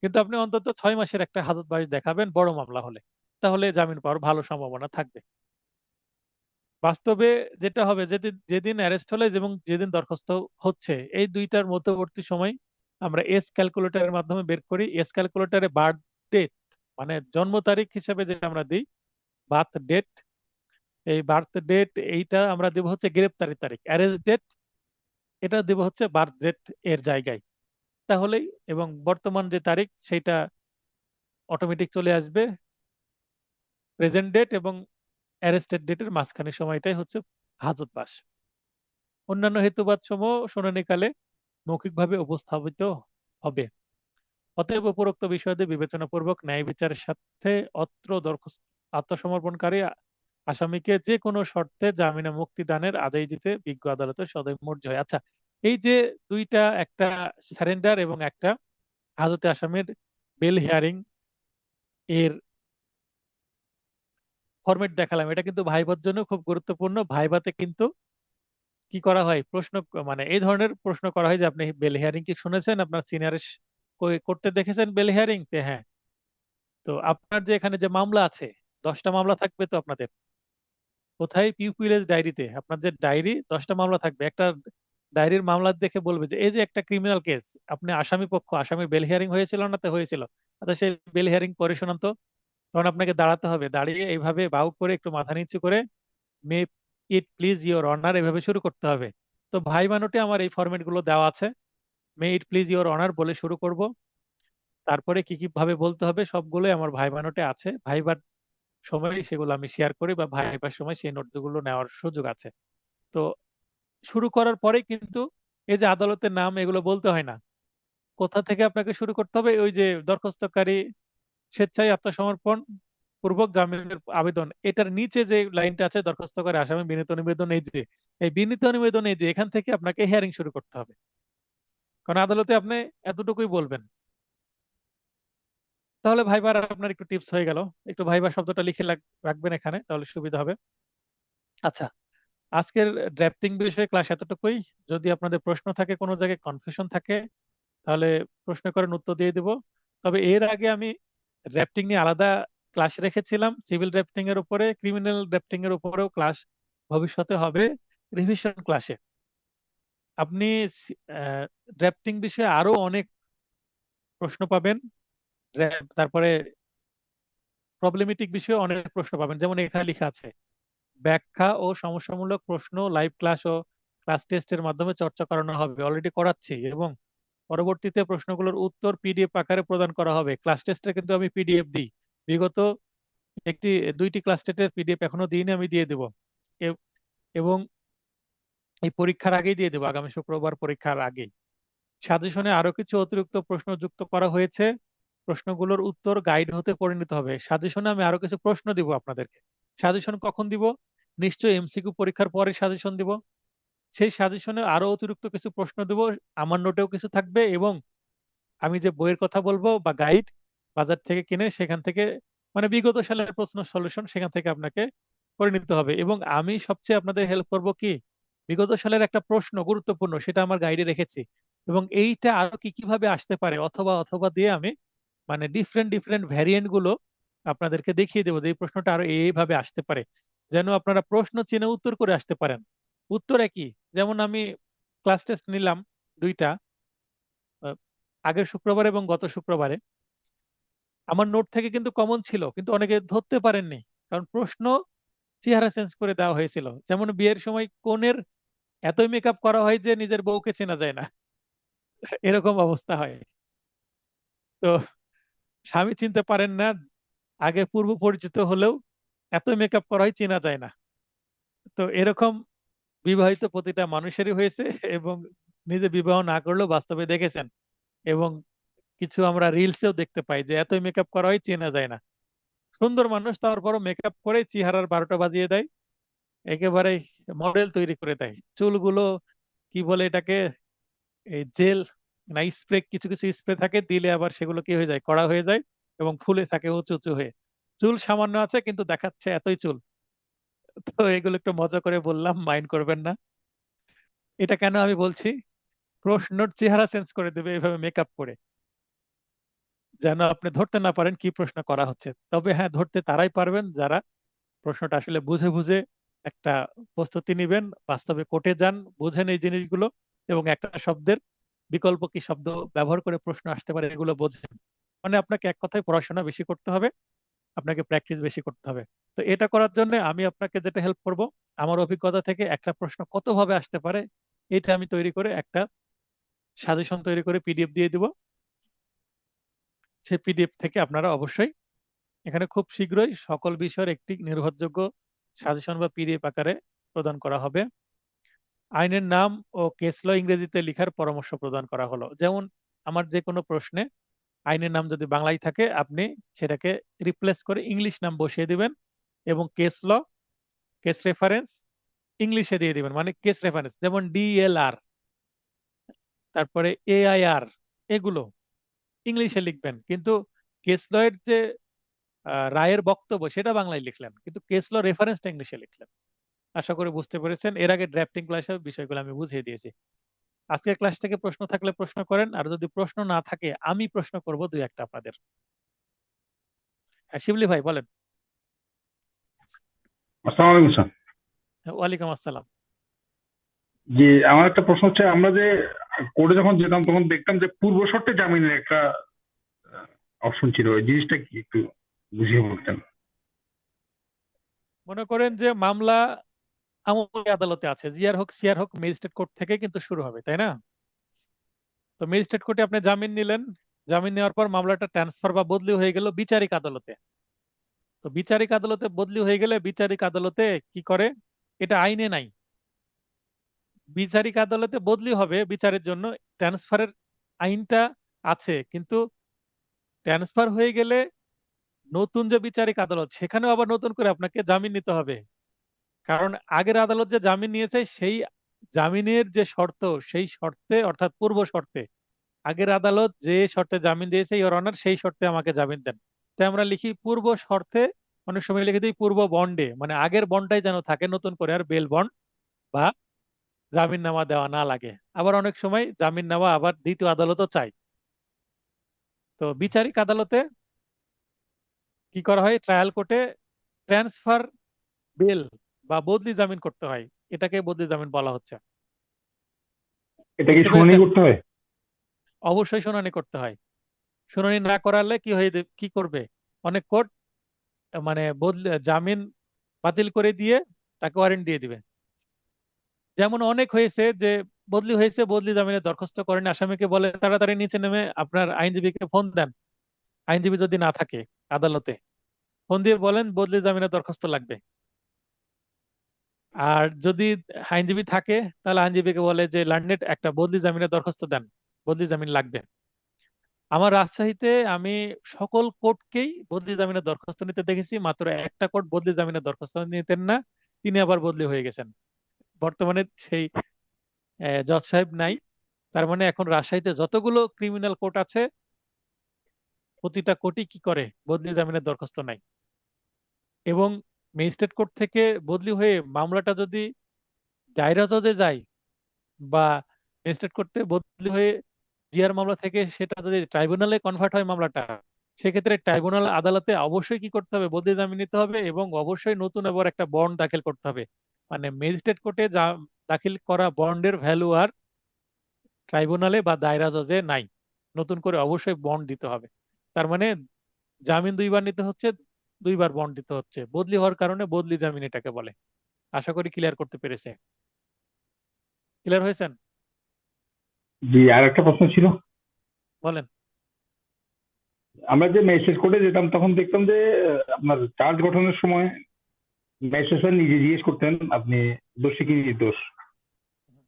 কিন্তু আপনি অন্তত 6 মাসের একটা হাজতবাস দেখাবেন বড় মামলা হলে, তাহলে জামিন পাওয়ার ভালো সম্ভাবনা থাকবে। বাস্তবে যেটা হবে, যেদিন যেদিন অ্যারেস্ট হলে এবং যেদিন দরখাস্ত হচ্ছে, এই দুইটার মধ্যবর্তী সময় আমরা এস ক্যালকুলেটরের মাধ্যমে বের করি। এস ক্যালকুলেটরে বার্থ ডেট, মানে জন্ম তারিখ হিসাবে যেটা আমরা দিই, বার্থ ডেট, এই বার্থ ডেট এইটা আমরা দেব হচ্ছে গ্রেপ্তারি তারিখ, অ্যারেস্ট ডেট এটা দেব হচ্ছে বার্থ ডেট এর জায়গায়। তাহলেই এবং বর্তমান যে তারিখ সেটা অটোমেটিক চলে আসবে প্রেজেন্ট ডেট এবং অ্যারেস্টেড ডেটের মাঝখানে সময়টাই হচ্ছে হাজতবাস। অন্যান্য হেতুবাদ সমূহ শুনানিকালে মৌখিকভাবে উপস্থাপিত হবে। অতএব উপরোক্ত বিষয়াদি বিবেচনাপূর্বক ন্যায় বিচারের সাথে অত্র দরখাস্ত আত্মসমর্পণকারী আসামিকে যে কোনো শর্তে জামিনে মুক্তি দানের আদেশ দিতে বিজ্ঞ আদালতে সদয় মর্জি হয়। আচ্ছা, এই যে দুইটা, একটা সারেন্ডার এবং একটা হাজতে আসামির বেল হিয়ারিং এর ফরম্যাট দেখালাম, এটা কিন্তু ভাইবার জন্য খুব গুরুত্বপূর্ণ। ভাইভাতে কিন্তু কি করা হয়, প্রশ্ন মানে এই ধরনের প্রশ্ন করা হয় যে আপনি বেল হিয়ারিং কি শুনেছেন, আপনার সিনিয়র করতে দেখেছেন বেল হিয়ারিং তে? হ্যাঁ। তো আপনার যে এখানে যে মামলা আছে, 10টা মামলা থাকবে তো আপনাদের, কোথায়? পিউপিলেজ ডায়েরিতে আপনার যে ডায়েরি 10টা মামলা থাকবে, একটা ডায়েরির মামলা দেখে বলবে যে এই যে একটা ক্রিমিনাল কেস, আপনি আসামি পক্ষ, আসামির বেল হিয়ারিং হয়েছিল না? তো হয়েছিল। আচ্ছা, সেই বেল হিয়ারিং করে শোনান তো। তখন আপনাকে দাঁড়াতে হবে, দাঁড়িয়ে এইভাবে বাউ করে একটু মাথা নিচু করে মে ইট প্লিজ ইওর অনার এভাবে শুরু করতে হবে। তো ভাই বানোটে আমার এই ফরম্যাট গুলো দেওয়া আছে। মে ইট প্লিজ ইওর অনার বলে শুরু করব, তারপরে কি কি ভাবে বলতে হবে সবগুলোই আমার ভাই বানোটে আছে। ভাইবার সময় সেগুলো আমি শেয়ার করি, বা ভাইবার সময় সেই নোটগুলো নেওয়ার সুযোগ আছে। তো শুরু করার পরে কিন্তু এই যে আদালতের নাম এগুলো বলতে হয় না। কোথা থেকে আপনাকে শুরু করতে হবে? ওই যে দরখাস্তকারী স্বেচ্ছায় আত্মসমর্পণ পূর্বক জামিনের আবেদন, এটার নিচে যে লাইনটা আছে, দরখাস্তকারী আসামি বিনীত নিবেদন, এই যে এই বিনীত নিবেদন, এই যে এখান থেকে আপনাকে হিয়ারিং শুরু করতে হবে। কারণ আদালতে আপনি এতটুকুই বলবেন। তাহলে ভাইবার আপনার একটু টিপস হয়ে গেল। একটু ভাইবার শব্দটা লিখে রাখবেন এখানে, তাহলে সুবিধা হবে। আচ্ছা, আজকের ড্রাফটিং বিষয়ে ক্লাস এতটুকুই। যদি আপনাদের প্রশ্ন থাকে, কোনো জায়গায় কনফিউশন থাকে, তাহলে প্রশ্ন করেন, উত্তর দিয়ে দিব। তবে এর আগে আমি ড্রাফটিং নিয়ে আলাদা ক্লাস রেখেছিলাম, সিভিল ড্রাফটিং এর উপরে, ক্রিমিনাল ড্রাফটিং এর উপরেও ক্লাস ভবিষ্যতে হবে রিভিশন ক্লাসে। আপনি ড্রাফটিং বিষয়ে আরো অনেক প্রশ্ন পাবেন। তারপরে প্রবলেমেটিক বিষয়ে অনেক প্রশ্ন পাবেন, যেমন এখানে লেখা আছে ব্যাখ্যা ও সমস্যামূলক প্রশ্ন লাইভ ক্লাস ও ক্লাস টেস্টের মাধ্যমে চর্চা করানো হবে, অলরেডি করাচ্ছি। এবং পরবর্তীতে প্রশ্নগুলোর উত্তর পিডিএফ আকারে প্রদান করা হবে। ক্লাস টেস্টে কিন্তু আমি পিডিএফ দিই। বিগত একটি 2টি ক্লাস টেস্টের পিডিএফ এখনো দিইনি, আমি দিয়ে দেবো। এ- এবং এই পরীক্ষার আগেই দিয়ে দেবো, আগামী শুক্রবার পরীক্ষার আগেই। সাজেশনে আরো কিছু অতিরিক্ত প্রশ্ন যুক্ত করা হয়েছে। প্রশ্নগুলোর উত্তর গাইড হতে পরিণত হবে। সাজেশনে আমি আরো কিছু প্রশ্ন দিব আপনাদেরকে। সাজেশন কখন দিব? নিশ্চয়ই এমসিকিউ পরীক্ষার পরে সাজেশন দিব। সেই সাজেশনে আরো অতিরিক্ত কিছু প্রশ্ন দেব, আমার নোটেও কিছু থাকবে, এবং আমি যে বইয়ের কথা বলবো বা গাইড বাজার থেকে কিনে সেখান থেকে, মানে বিগত সালের প্রশ্ন সলিউশন সেখান থেকে আপনাকে করে নিতে হবে। এবং আমি সবচেয়ে আপনাদের হেল্প করব কি, বিগত সালের একটা প্রশ্ন গুরুত্বপূর্ণ, সেটা আমার গাইডে রেখেছি, এবং এইটা আরো কি কিভাবে আসতে পারে, অথবা অথবা দিয়ে আমি মানে ডিফারেন্ট ডিফারেন্ট ভ্যারিয়েন্ট গুলো আপনাদেরকে দেখিয়ে দেবো যে এই প্রশ্নটা আরো এইভাবে আসতে পারে, যেন আপনারা প্রশ্ন চিনে উত্তর করে আসতে পারেন। উত্তর একই। যেমন আমি ক্লাস টেস্ট নিলাম 2টা, আহ, আগের শুক্রবার এবং গত শুক্রবারে। আমার নোট থেকে কিন্তু কমন ছিল, কিন্তু অনেকে ধরতে পারেননি, কারণ প্রশ্ন চেহারা চেঞ্জ করে দেওয়া হয়েছিল। যেমন বিয়ের সময় কনের এতই মেকআপ করা হয় যে নিজের বউকে চেনা যায় না, এরকম অবস্থা হয়। তো স্বামী চিনতে পারেন না, আগে পূর্ব পরিচিত হলেও এত মেকআপ করা হয় চেনা যায় না। তো এরকম বিবাহিত প্রতিটা মানুষেরই হয়েছে, এবং নিজে বিবাহ না করলেও বাস্তবে দেখেছেন। এবং কিছু আমরা রিলসেও দেখতে পাই যে এতই মেকআপ করা হয় চেনা যায় না। সুন্দর মানুষ, তারপরও মেকআপ করে চেহারার 12টা বাজিয়ে দেয়, একেবারে মডেল তৈরি করে দেয়। চুলগুলো কি বলে এটাকে, এই জেল না স্প্রে, কিছু কিছু স্প্রে থাকে, দিলে আবার সেগুলো কি হয়ে যায়, কড়া হয়ে যায়, এবং ফুলে থাকে উঁচু উঁচু হয়ে। চুল সামান্য আছে কিন্তু দেখাচ্ছে এতই চুল। তো এগুলো একটু মজা করে বললাম, মাইন্ড করবেন না। এটা কেন আমি বলছি, প্রশ্নর চেহারা চেঞ্জ করে দেবে এভাবে মেকআপ করে। যেন আপনি ধরতে না পারেন কি প্রশ্ন করা হচ্ছে। তবে হ্যাঁ, ধরতে তারাই পারবেন যারা প্রশ্নটা আসলে বুঝে বুঝে একটা প্রস্তুতি নিবেন, বাস্তবে কোর্টে যান, বুঝেন এই জিনিসগুলো, এবং একটা শব্দের বিকল্প কি শব্দ ব্যবহার করে প্রশ্ন আসতে পারে এগুলো বোঝেন। মানে আপনাকে এক কথায় পড়াশোনা বেশি করতে হবে, আপনাকে প্র্যাকটিস বেশি করতে হবে। তো এটা করার জন্য আমি আপনাকে যেটা হেল্প করব, আমার অভিজ্ঞতা থেকে একটা প্রশ্ন কতভাবে আসতে পারে এটা আমি তৈরি করে একটা সাজেশন তৈরি করে পিডিএফ দিয়ে দিব। সেই পিডিএফ থেকে আপনারা অবশ্যই এখানে খুব শীঘ্রই সকল বিষয়ের একটি নির্ভরযোগ্য সাজেশন বা পিডিএফ আকারে প্রদান করা হবে। আইনের নাম ও কেস ল ইংরেজিতে লেখার পরামর্শ প্রদান করা হলো। যেমন আমার যে কোনো প্রশ্নে আইনের নাম যদি বাংলায় থাকে, আপনি সেটাকে রিপ্লেস করে ইংলিশ নাম বসিয়ে দিবেন, এবং কেস রেফারেন্স ইংলিশে দিয়ে দিবেন। মানে কেস রেফারেন্স যেমন ডিএলআর, তারপরে এআইআর, এগুলো ইংলিশে লিখবেন, কিন্তু কেস ল এর যে রায়ের বক্তব্য সেটা বাংলায় লিখলেন, কিন্তু কেস ল রেফারেন্সটা ইংলিশে লিখলেন। আশা করি বুঝতে পেরেছেন। এর আগে ড্রাফটিং ক্লাসে বিষয়গুলো আমি বুঝিয়ে দিয়েছি। আজকের ক্লাস থেকে প্রশ্ন থাকলে প্রশ্ন করেন, আর যদি প্রশ্ন না থাকে আমি প্রশ্ন করব দুই একটা আপনাদের। হ্যাঁ, শিবলি ভাই বলেন। আসসালামু আলাইকুম স্যার। হ্যাঁ, ওয়ালাইকুম আসসালাম। জি, আমার একটা প্রশ্ন হচ্ছে, আমরা যে কোর্টে যখন যেতাম তখন দেখতাম যে পূর্ব শর্তে জামিনের একটা অপশন ছিল, ওই জিনিসটা কি একটু বুঝিয়ে বলতেন? মনে করেন যে মামলা আমলি আদালতে আছে, জিআর হোক সিআর হোক, ম্যাজিস্ট্রেট কোর্ট থেকে কিন্তু শুরু হবে, তাই না? তো ম্যাজিস্ট্রেট কোর্টে আপনি জামিন নিলেন, জামিন নেওয়ার পর মামলাটা ট্রান্সফার বা বদলি হয়ে গেল বিচারিক আদালতে। তো বিচারিক আদালতে বদলি হয়ে গেলে বিচারিক আদালতে কি করে, এটা আইনে নাই। বিচারিক আদালতে বদলি হবে বিচারের জন্য, ট্রান্সফারের আইনটা আছে, কিন্তু ট্রান্সফার হয়ে গেলে নতুন যে বিচারিক আদালত সেখানেও আবার নতুন করে আপনাকে জামিন নিতে হবে। কারণ আগের আদালত যে জামিন নিয়েছে সেই জামিনের যে শর্ত, সেই শর্তে অর্থাৎ পূর্ব শর্তে আগের আদালত যে শর্তে জামিন দিয়েছে ইওর অনার সেই শর্তে আমাকে জামিন দেন। তাই আমরা লিখি পূর্ব শর্তে, অনেক সময় লিখে দিই পূর্ব বন্ডে, মানে আগের বন্ডটাই যেন থাকে, নতুন করে আর বেল বন্ড বা জামিন নামা দেওয়া না লাগে। আবার অনেক সময় জামিন নামা আবার দ্বিতীয় আদালতও চাই। তো বিচারিক আদালতে কি করা হয়, ট্রায়াল কোর্টে ট্রান্সফার বেল বা বদলি জামিন করতে হয়, এটাকে বদলি জামিন বলা হচ্ছে। এটা কি বুঝতে শুনানি পেরেছেন? করতে হয়? অবশ্যই শুনানি করতে হয়। শুনানি না করালে কি করবে, অনেক কোর্ট মানে বদলে জামিন বাতিল করে দিয়ে তাকে ওয়ারেন্ট দিয়ে দিবে। যেমন অনেক হয়েছে যে বদলি হয়েছে, বদলি জামিনের দরখাস্ত করেন, আসামিকে বলে তাড়াতাড়ি নিচে নেমে আপনার আইনজীবীকে ফোন দেন। আইনজীবী যদি না থাকে আদালতে, ফোন দিয়ে বলেন বদলি জামিনের দরখাস্ত লাগবে। আর যদি আইনজীবী থাকে তাহলে আইনজীবীকে বলে যে লার্নেট একটা বদলি জামিনের দরখাস্ত দেন, বদলি জামিন লাগবে। আমার রাজশাহীতে আমি সকল কোর্টকেই বদলি জামিনের দরখাস্ত নিতে দেখেছি, মাত্র একটা কোর্ট বদলি জামিনের দরখাস্ত নিতেন না, তিনি আবার বদলি হয়ে গেছেন। বর্তমানে সেই জজ সাহেব নাই। তার মানে এখন রাজশাহীতে যতগুলো ক্রিমিনাল কোর্ট আছে প্রতিটা কোর্টই কি করে, বদলি জামিনের দরখাস্ত নাই। এবং ম্যাজিস্ট্রেট কোর্ট থেকে বদলি হয়ে মামলাটা যদি দায়রা জজে যায়, বা ম্যাজিস্ট্রেট কোর্ট থেকে বদলি হয়ে জিআর মামলা থেকে সেটা যদি ট্রাইব্যুনালে কনভার্ট হয় মামলাটা, সেক্ষেত্রে ট্রাইব্যুনাল আদালতে অবশ্যই কি করতে হবে, বদলি জামিন নিতে হবে, এবং অবশ্যই নতুন আবার একটা বন্ড দাখিল করতে হবে। মানে ম্যাজিস্ট্রেট কোর্টে যা দাখিল করা বন্ডের ভ্যালু আর ট্রাইব্যুনালে বা দায়রা জজে নাই, নতুন করে অবশ্যই বন্ড দিতে হবে। তার মানে জামিন দুইবার নিতে হচ্ছে, দুইবার বন্ড দিতে হচ্ছে, বদলি হওয়ার কারণে বদলি জামিন এটাকে বলে। আশা করি ক্লিয়ার করতে পেরেছে। ক্লিয়ার হয়েছেন? জি, আর একটা প্রশ্ন ছিল। বলেন। আমরা যে ম্যাজিস্ট্রেট কোর্টে যেতাম তখন দেখতাম যে আপনার চার্জ গঠনের সময় ম্যাজিস্ট্রেট স্যার নিজে জিজ্ঞেস করতেন আপনি দোষী কি নির্দোষ।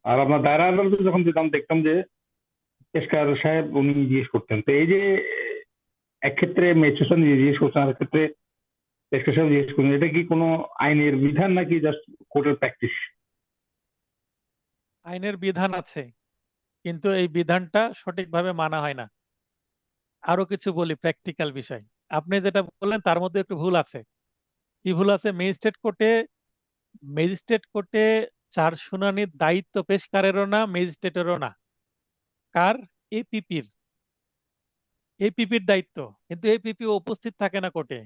আর আপনার দায়রা আদালতে যখন যেতাম দেখতাম যে পেশকার সাহেব উনি জিজ্ঞেস করতেন। তো এই যে এক ক্ষেত্রে ম্যাজিস্ট্রেট স্যার নিজে জিজ্ঞেস করছেন, আর এক ক্ষেত্রে পেশকার সাহেব জিজ্ঞেস করছেন, এটা কি কোনো আইনের বিধান নাকি জাস্ট কোর্টের প্র্যাকটিস? আইনের বিধান আছে, কিন্তু এই বিধানটা সঠিকভাবে মানা হয় না। আরো কিছু বলি প্র্যাকটিক্যাল বিষয়। আপনি যেটা বললেন তার মধ্যে একটু ভুল আছে। কি ভুল আছে, ম্যাজিস্ট্রেট কোর্টে চার শুনানির দায়িত্ব পেশকারেরও না ম্যাজিস্ট্রেটেরও না, কার, এপিপির। এপিপির দায়িত্ব, কিন্তু এপিপি উপস্থিত থাকে না কোর্টে।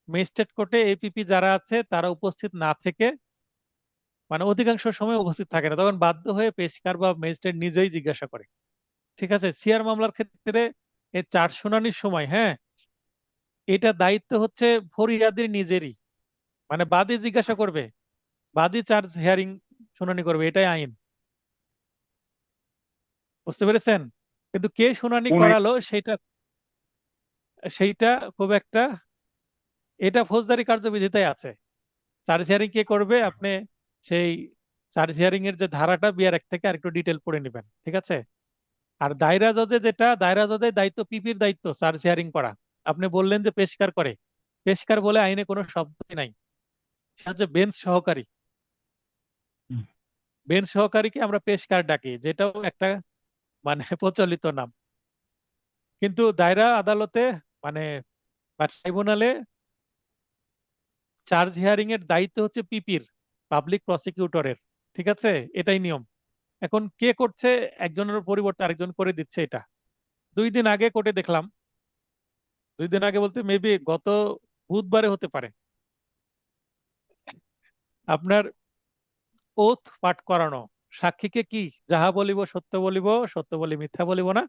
ম্যাজিস্ট্রেট কোর্টে এপিপি যারা আছে তারা উপস্থিত না থেকে, মানে অধিকাংশ সময় উপস্থিত থাকে না, তখন বাধ্য হয়ে পেশকার বা ম্যাজিস্ট্রেট নিজেই জিজ্ঞাসা করে। ঠিক আছে, সিআর মামলার ক্ষেত্রে এই চার্জ শুনানির সময়, হ্যাঁ, এটা দায়িত্ব হচ্ছে ফরিয়াদির নিজেরই, মানে বাদী জিজ্ঞাসা করবে, বাদী চার্জ হিয়ারিং শুনানি করবে, এটাই আইন। বুঝতে পেরেছেন? কিন্তু কে শুনানি কোন আইন? করালো সেটা, সেইটা খুব একটা, এটা ফৌজদারি কার্যবিধিতে আছে। চার্জ হিয়ারিং কে করবে আপনি সেই চার্জ হিয়ারিং এর যে ধারাটা বিআর এক থেকে আরেকটু ডিটেল পড়ে নেবেন, ঠিক আছে? আর দায়রা জজে যেটা, দায়রা জজের দায়িত্ব, পিপির দায়িত্ব চার্জ হিয়ারিং করা। আপনি বললেন যে পেশকার করে, পেশকার বলে আইনে কোনো শব্দই নাই, সে হচ্ছে বেঞ্চ সহকারী। বেঞ্চ সহকারীকে আমরা পেশকার ডাকি, যেটাও একটা মানে প্রচলিত নাম। কিন্তু দায়রা আদালতে, মানে বা ট্রাইব্যুনালে চার্জ হিয়ারিং এর দায়িত্ব হচ্ছে পিপির, পাবলিক প্রসিকিউটরের। ঠিক আছে, এটাই নিয়ম। এখন কে করছে? একজনের পরিবর্তে আরেকজন করে দিচ্ছে এটা। 2 দিন আগে কোর্টে দেখলাম, 2 দিন আগে বলতে মেবি গত বুধবারে হতে পারে, আপনার ওথ পাঠ করানো, সাক্ষীকে কি, যাহা বলিব সত্য বলিব, সত্য বলি মিথ্যা বলিব না,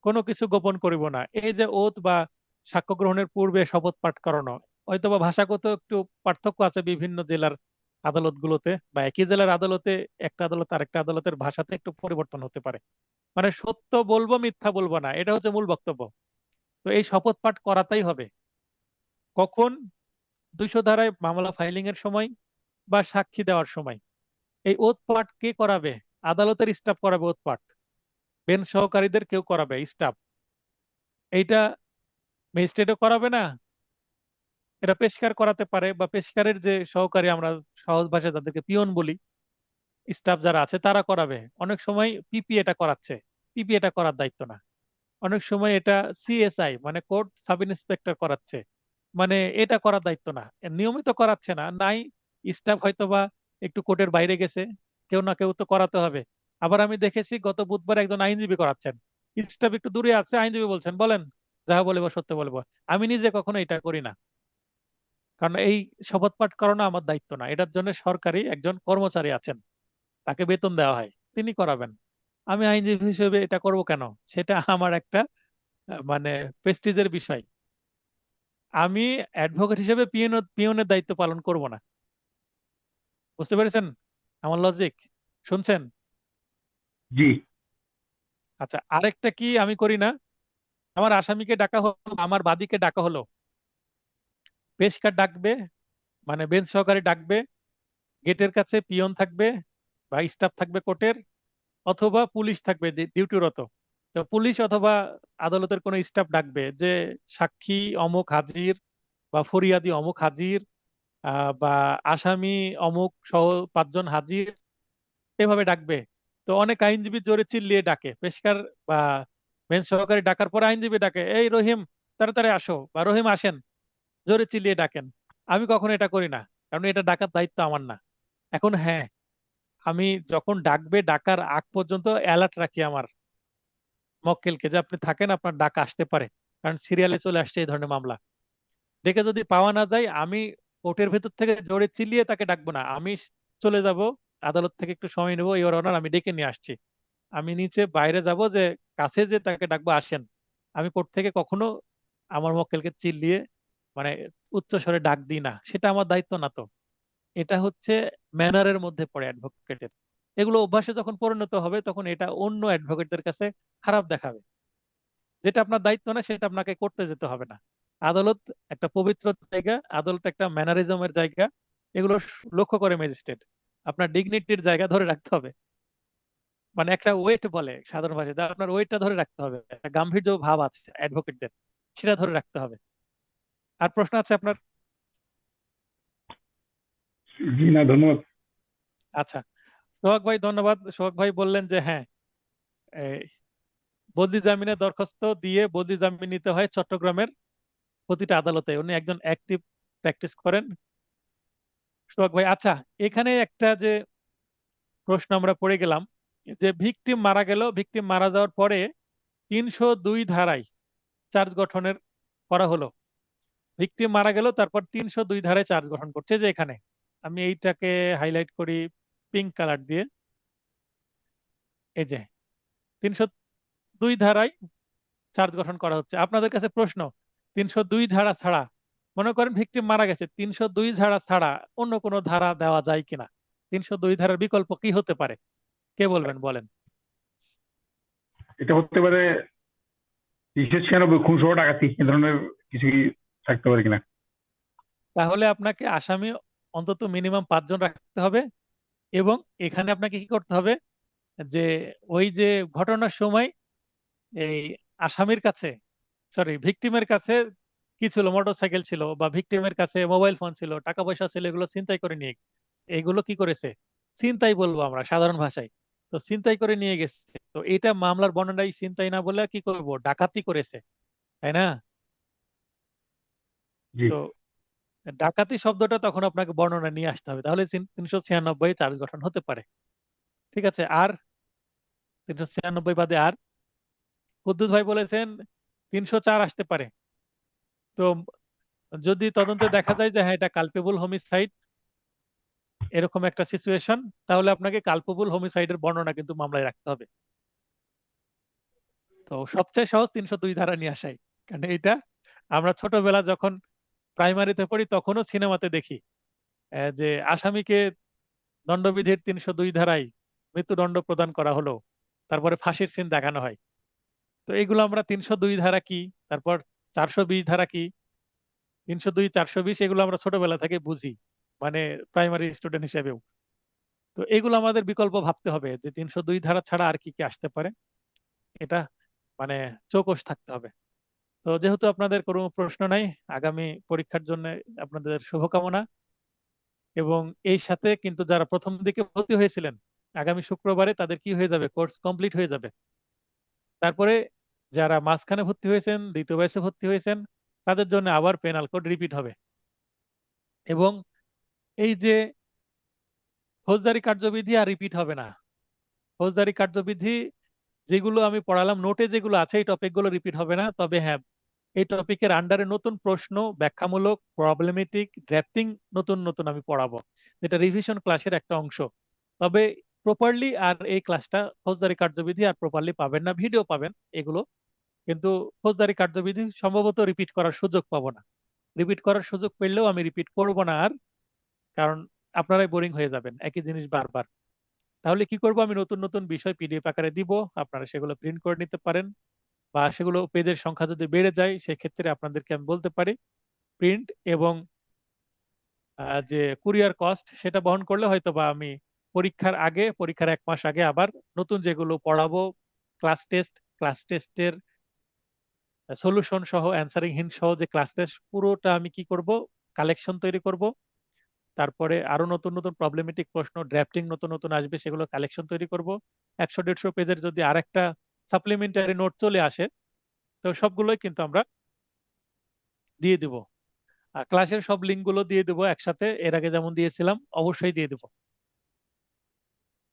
কোনো কিছু গোপন করিব না, এই যে ওথ বা সাক্ষ্য গ্রহণের পূর্বে শপথ পাঠ করানো। হয়তোবা ভাষাগত একটু পার্থক্য আছে বিভিন্ন জেলার আদালতগুলোতে, বা একই জেলার আদালতে একটা আদালত আরেকটা আদালতের ভাষাতে একটু পরিবর্তন হতে পারে। মানে সত্য বলবো মিথ্যা বলবো না, এটা হচ্ছে মূল বক্তব্য। তো এই শপথ পাঠ করাতেই হবে। কখন? 200 ধারায় মামলা ফাইলিং এর সময় বা সাক্ষী দেওয়ার সময়। এই ওথ পাঠ কে করাবে? আদালতের স্টাফ করাবে ওথ পাঠ, বেঞ্চ সহকারীদের কেউ করাবে, স্টাফ। এইটা ম্যাজিস্ট্রেটও করাবে না, এটা পেশকার করাতে পারে, বা পেশকারের যে সহকারী, আমরা সহজ ভাষায় তাদেরকে পিয়ন বলি, স্টাফ যারা আছে তারা করাবে। অনেক সময় পিপি এটা করাচ্ছে, পিপি এটা করার দায়িত্ব না। অনেক সময় এটা সিএসআই মানে কোর্ট সাব ইন্সপেক্টর করাচ্ছে, মানে এটা করার দায়িত্ব না, নিয়মিত করাচ্ছে না নাই। স্টাফ হয়তোবা একটু কোর্টের বাইরে গেছে, কেউ না কেউ তো করাতে হবে। আবার আমি দেখেছি গত বুধবার একজন আইনজীবী করাচ্ছেন, স্টাফ একটু দূরে আছে, আইনজীবী বলছেন বলেন, যাহা বলিব সত্য বলিব। আমি নিজে কখনো এটা করি না, কারণ এই শপথ পাঠ করানো আমার দায়িত্ব না, এটার জন্য সরকারি একজন কর্মচারী আছেন, তাকে বেতন দেওয়া হয়, তিনি করাবেন। আমি আইনজীবী হিসেবে এটা করব কেন? সেটা আমার একটা মানে প্রেস্টিজের বিষয়। আমি অ্যাডভোকেট হিসেবে পিয়নের দায়িত্ব পালন করব না। বুঝতে পেরেছেন আমার লজিক? শুনছেন? জি। আচ্ছা, আরেকটা কি আমি করি না, আমার আসামিকে ডাকা হলো, আমার বাদীকে ডাকা হলো, পেশকার ডাকবে, মানে বেঞ্চ সহকারী ডাকবে, গেটের কাছে পিয়ন থাকবে বা স্টাফ থাকবে কোর্টের, অথবা পুলিশ থাকবে ডিউটিরত। তো পুলিশ অথবা আদালতের কোনো স্টাফ ডাকবে যে সাক্ষী অমুক হাজির, বা ফরিয়াদি অমুক হাজির, বা আসামি অমুক সহ 5 জন হাজির, এভাবে ডাকবে। তো অনেক আইনজীবী জোরে চিল্লিয়ে ডাকে পেশকার বা বেঞ্চ সহকারী, ডাকার পরে আইনজীবী ডাকে, এই রহিম তাড়াতাড়ি আসো, বা রহিম আসেন, জোরে চিল্লিয়ে ডাকেন। আমি কখনো এটা করি না, কারণ এটা ডাকার দায়িত্ব আমার না। এখন হ্যাঁ, আমি যখন ডাকবে ডাকার আগ পর্যন্ত অ্যালার্ট রাখি আমার মক্কেলকে, যে আপনি থাকেন, আপনার ডাকা আসতে পারে, কারণ সিরিয়ালে চলে আসছে এই ধরনের মামলা। ডেকে যদি পাওয়া না যায়, আমি কোর্টের ভেতর থেকে জোরে চিল্লিয়ে তাকে ডাকবো না, আমি চলে যাব, আদালত থেকে একটু সময় নেবো, ইওর অনার আমি ডেকে নিয়ে আসছি। আমি নিচে বাইরে যাব, যে কাছে যে তাকে ডাকবো আসেন। আমি কোর্ট থেকে কখনো আমার মক্কেলকে চিল্লিয়ে, মানে উচ্চ স্বরে ডাক দিই না, সেটা আমার দায়িত্ব না তো। এটা হচ্ছে ম্যানারের মধ্যে পড়ে অ্যাডভোকেটের। এগুলো অভ্যাসে যখন পরিণত হবে, তখন এটা অন্য অ্যাডভোকেটদের কাছে খারাপ দেখাবে। যেটা আপনার দায়িত্ব না সেটা আপনাকে করতে যেতে হবে না। আদালত একটা পবিত্র জায়গা, আদালত একটা ম্যানারিজমের জায়গা, এগুলো লক্ষ্য করে ম্যাজিস্ট্রেট। আপনার ডিগনিটির জায়গা ধরে রাখতে হবে, মানে একটা ওয়েট বলে সাধারণ ভাষায়, আপনার ওয়েটটা ধরে রাখতে হবে, একটা গাম্ভীর্য ভাব আছে অ্যাডভোকেটদের, সেটা ধরে রাখতে হবে। আর প্রশ্ন আছে আপনার? জি না, ধন্যবাদ। আচ্ছা, সোহাগ ভাই ধন্যবাদ। সোহাগ ভাই বললেন যে হ্যাঁ, এই বদলি জামিনের দরখাস্ত দিয়ে বদলি জামিন নিতে হয় চট্টগ্রামের প্রতিটা আদালতে, উনি একজন অ্যাক্টিভ প্র্যাকটিস করেন সোহাগ ভাই। আচ্ছা, এখানে একটা যে প্রশ্ন আমরা পড়ে গেলাম, যে ভিকটিম মারা গেল, ভিকটিম মারা যাওয়ার পরে 302 ধারায় চার্জ গঠনের করা হলো, ভিকটিম মারা গেল, তারপর 302 ধারায় চার্জ গঠন করছে। যে এখানে আমি এইটাকে হাইলাইট করি পিঙ্ক কালার দিয়ে, এই যে 302 ধারায় চার্জ গঠন করা হচ্ছে। আপনাদের কাছে প্রশ্ন, 302 ধারা ছাড়া, মনে করেন ভিকটিম মারা গেছে, 302 ধারা ছাড়া অন্য কোনো ধারা দেওয়া যায় কিনা? 302 ধারার বিকল্প কি হতে পারে? কে বলবেন, বলেন। এটা হতে পারে 396 খুন সহ ডাকাতি, এ ধরনের কিছু কি থাকতে পারে কিনা? তাহলে আপনাকে আসামি অন্তত মিনিমাম 5 জন রাখতে হবে, এবং এখানে আপনাকে কি করতে হবে, যে ওই যে ঘটনার সময় এই আসামির কাছে, সরি ভিকটিমের কাছে কি ছিল, মোটরসাইকেল ছিল, বা ভিকটিমের কাছে মোবাইল ফোন ছিল, টাকা পয়সা ছিল, এগুলো ছিনতাই করে নিয়ে, এগুলো কি করেছে, ছিনতাই বলবো আমরা সাধারণ ভাষায়, তো ছিনতাই করে নিয়ে গেছে। তো এটা মামলার বর্ণনায় ছিনতাই না বলে কি করব, ডাকাতি করেছে, তাই না? জি। তো ডাকাতি শব্দটা তখন আপনাকে বর্ণনা নিয়ে আসতে হবে, তাহলে 396 চার্জ গঠন হতে পারে। ঠিক আছে, আর 396 বাদে আর কুদ্দুস ভাই বলেছেন 304 আসতে পারে। তো যদি তদন্তে দেখা যায় যে হ্যাঁ এটা কালপেবল হোমিসাইড, এরকম একটা সিচুয়েশন, তাহলে আপনাকে কালপেবল হোমিসাইডের বর্ণনা কিন্তু মামলায় রাখতে হবে। তো সবচেয়ে সহজ 302 ধারা নিয়ে আসাই, কারণ এটা আমরা ছোটবেলা যখন প্রাইমারিতে পড়ি তখনও সিনেমাতে দেখি, যে আসামিকে দণ্ডবিধির 302 ধারায় মৃত্যুদণ্ড প্রদান করা হলো, তারপরে ফাঁসির সিন দেখানো হয়। তো এগুলো আমরা 302 ধারা কি, তারপর 420 ধারা কি, 302 420, এগুলো আমরা ছোটবেলা থেকে বুঝি, মানে প্রাইমারি স্টুডেন্ট হিসেবেও। তো এগুলো আমাদের বিকল্প ভাবতে হবে যে 302 ধারা ছাড়া আর কি কি আসতে পারে, এটা মানে চৌকস থাকতে হবে। তো যেহেতু আপনাদের কোনো প্রশ্ন নাই, আগামী পরীক্ষার জন্য আপনাদের শুভকামনা। এবং এই সাথে কিন্তু যারা প্রথম দিকে ভর্তি হয়েছিলেন, আগামী শুক্রবারে তাদের কি হয়ে যাবে, কোর্স কমপ্লিট হয়ে যাবে। তারপরে যারা মাঝখানে ভর্তি হয়েছেন, দ্বিতীয় ব্যাচে ভর্তি হয়েছেন, তাদের জন্য আবার পেনাল কোড রিপিট হবে। এবং এই যে ফৌজদারি কার্যবিধি আর রিপিট হবে না। ফৌজদারি কার্যবিধি যেগুলো আমি পড়ালাম নোটে যেগুলো আছে, এই টপিকগুলো রিপিট হবে না, তবে হ্যাঁ এই টপিকের আন্ডারে নতুন প্রশ্ন, ব্যাখ্যামূলক, প্রবলেমেটিক, ড্রাফটিং নতুন নতুন আমি পড়াবো, যেটা রিভিশন ক্লাসের একটা অংশ। তবে প্রপারলি আর এই ক্লাসটা ফৌজদারি কার্যবিধি আর প্রপারলি পাবেন না, ভিডিও পাবেন এগুলো, কিন্তু ফৌজদারি কার্যবিধি সম্ভবত রিপিট করার সুযোগ পাবো না। রিপিট করার সুযোগ পেলেও আমি রিপিট করব না আর, কারণ আপনারাই বোরিং হয়ে যাবেন একই জিনিস বারবার। তাহলে কি করব, আমি নতুন নতুন বিষয় পিডিএফ আকারে দিব, আপনারা সেগুলো প্রিন্ট করে নিতে পারেন, বা সেগুলো পেজের সংখ্যা যদি বেড়ে যায় সেক্ষেত্রে আপনাদেরকে আমি বলতে পারি প্রিন্ট এবং যে কুরিয়ার কস্ট সেটা বহন করলে হয়তো বা আমি পরীক্ষার আগে, পরীক্ষার 1 মাস আগে আবার নতুন যেগুলো পড়াবো, ক্লাস টেস্টের সলিউশন সহ, অ্যান্সারিং হিন্ট সহ যে ক্লাস টেস্ট, পুরোটা আমি কি করব, কালেকশন তৈরি করব। তারপরে আরো নতুন নতুন প্রবলেমেটিক প্রশ্ন, ড্রাফটিং নতুন নতুন আসবে, সেগুলো কালেকশন তৈরি করব। 100-150 পেজের যদি আরেকটা সাপ্লিমেন্টারি নোট চলে আসে, তো সবগুলোই কিন্তু আমরা দিয়ে দিব। আর ক্লাসের সব লিঙ্ক গুলো দিয়ে দেবো একসাথে, এর আগে যেমন দিয়েছিলাম অবশ্যই দিয়ে দেবো।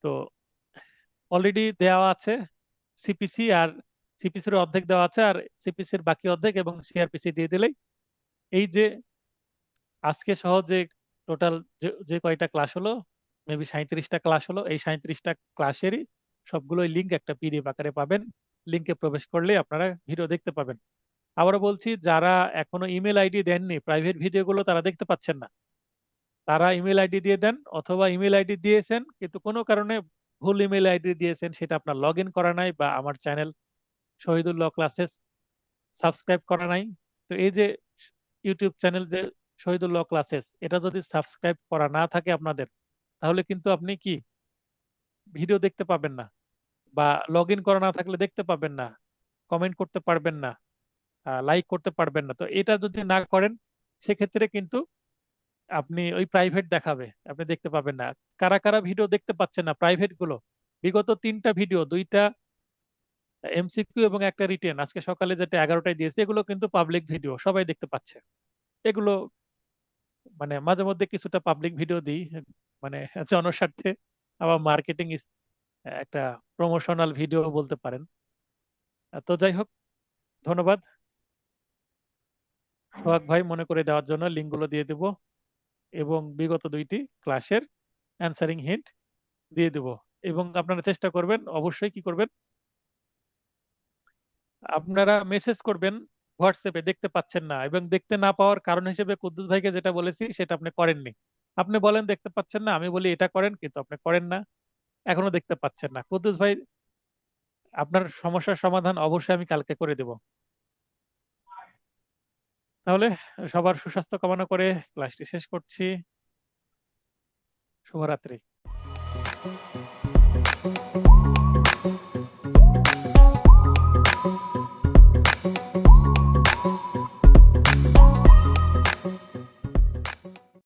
তো অলরেডি দেওয়া আছে সিপিসি, আর সিপিসির অর্ধেক দেওয়া আছে, আর সিপিসির বাকি অর্ধেক এবং সিআরপিসি দিয়ে দিলেই, এই যে আজকে সহ যে টোটাল যে যে কয়টা ক্লাস হলো, মেবি 37টা ক্লাস হলো, এই 37টা ক্লাসেরই সবগুলোই লিঙ্ক একটা পিডিএফ আকারে পাবেন। লিঙ্কে প্রবেশ করলে আপনারা ভিডিও দেখতে পাবেন। আবারও বলছি, যারা এখনো ইমেল আইডি দেননি, প্রাইভেট ভিডিওগুলো তারা দেখতে পাচ্ছেন না, তারা ইমেল আইডি দিয়ে দেন, অথবা ইমেল আইডি দিয়েছেন কিন্তু কোনো কারণে ভুল ইমেল আইডি দিয়েছেন, সেটা আপনার লগ ইন করা নাই, বা আমার চ্যানেল শহীদুল্লাহ ক্লাসেস সাবস্ক্রাইব করা নাই। তো এই যে ইউটিউব চ্যানেল যে শহীদুল্লাহ ক্লাসেস, এটা যদি সাবস্ক্রাইব করা না থাকে আপনাদের, তাহলে কিন্তু আপনি কি ভিডিও দেখতে পাবেন না, বা লগ ইন করা না থাকলে দেখতে পাবেন না, কমেন্ট করতে পারবেন না, লাইক করতে পারবেন না। তো এটা যদি না করেন সেক্ষেত্রে কিন্তু আপনি ওই প্রাইভেট দেখাবে, আপনি দেখতে পাবেন না। কারা কারা ভিডিও দেখতে পাচ্ছেন না প্রাইভেট গুলো, বিগত 3টা ভিডিও, 2টা এমসিকিউ এবং একটা রিটেন, আজকে সকালে যেটা 11টায় দিয়েছে, এগুলো কিন্তু পাবলিক ভিডিও, সবাই দেখতে পাচ্ছে। এগুলো মানে মাঝে মধ্যে কিছুটা পাবলিক ভিডিও দিই, মানে জনস্বার্থে, আবার মার্কেটিং একটা প্রমোশনাল ভিডিও বলতে পারেন। তো যাই হোক, ধন্যবাদ। সোহাগ ভাই মনে করে দেওয়ার জন্য লিঙ্কগুলো দিয়ে দেব, এবং বিগত 2টি ক্লাসের অ্যান্সারিং হিন্ট দিয়ে দেব। এবং আপনারা চেষ্টা করবেন, অবশ্যই কি করবেন, আপনারা মেসেজ করবেন হোয়াটসঅ্যাপে দেখতে পাচ্ছেন না, এবং দেখতে না পাওয়ার কারণ হিসেবে কুদ্দুস ভাইকে যেটা বলেছি সেটা আপনি করেননি। আপনি বলেন দেখতে পাচ্ছেন না, আমি বলি এটা করেন, কিন্তু আপনি করেন না, এখনো দেখতে পাচ্ছেন না। কুদ্দুস ভাই, আপনার সমস্যার সমাধান অবশ্যই আমি কালকে করে দেব। তাহলে সবার সুস্বাস্থ্য কামনা করে ক্লাসটি শেষ করছি। শুভরাত্রি।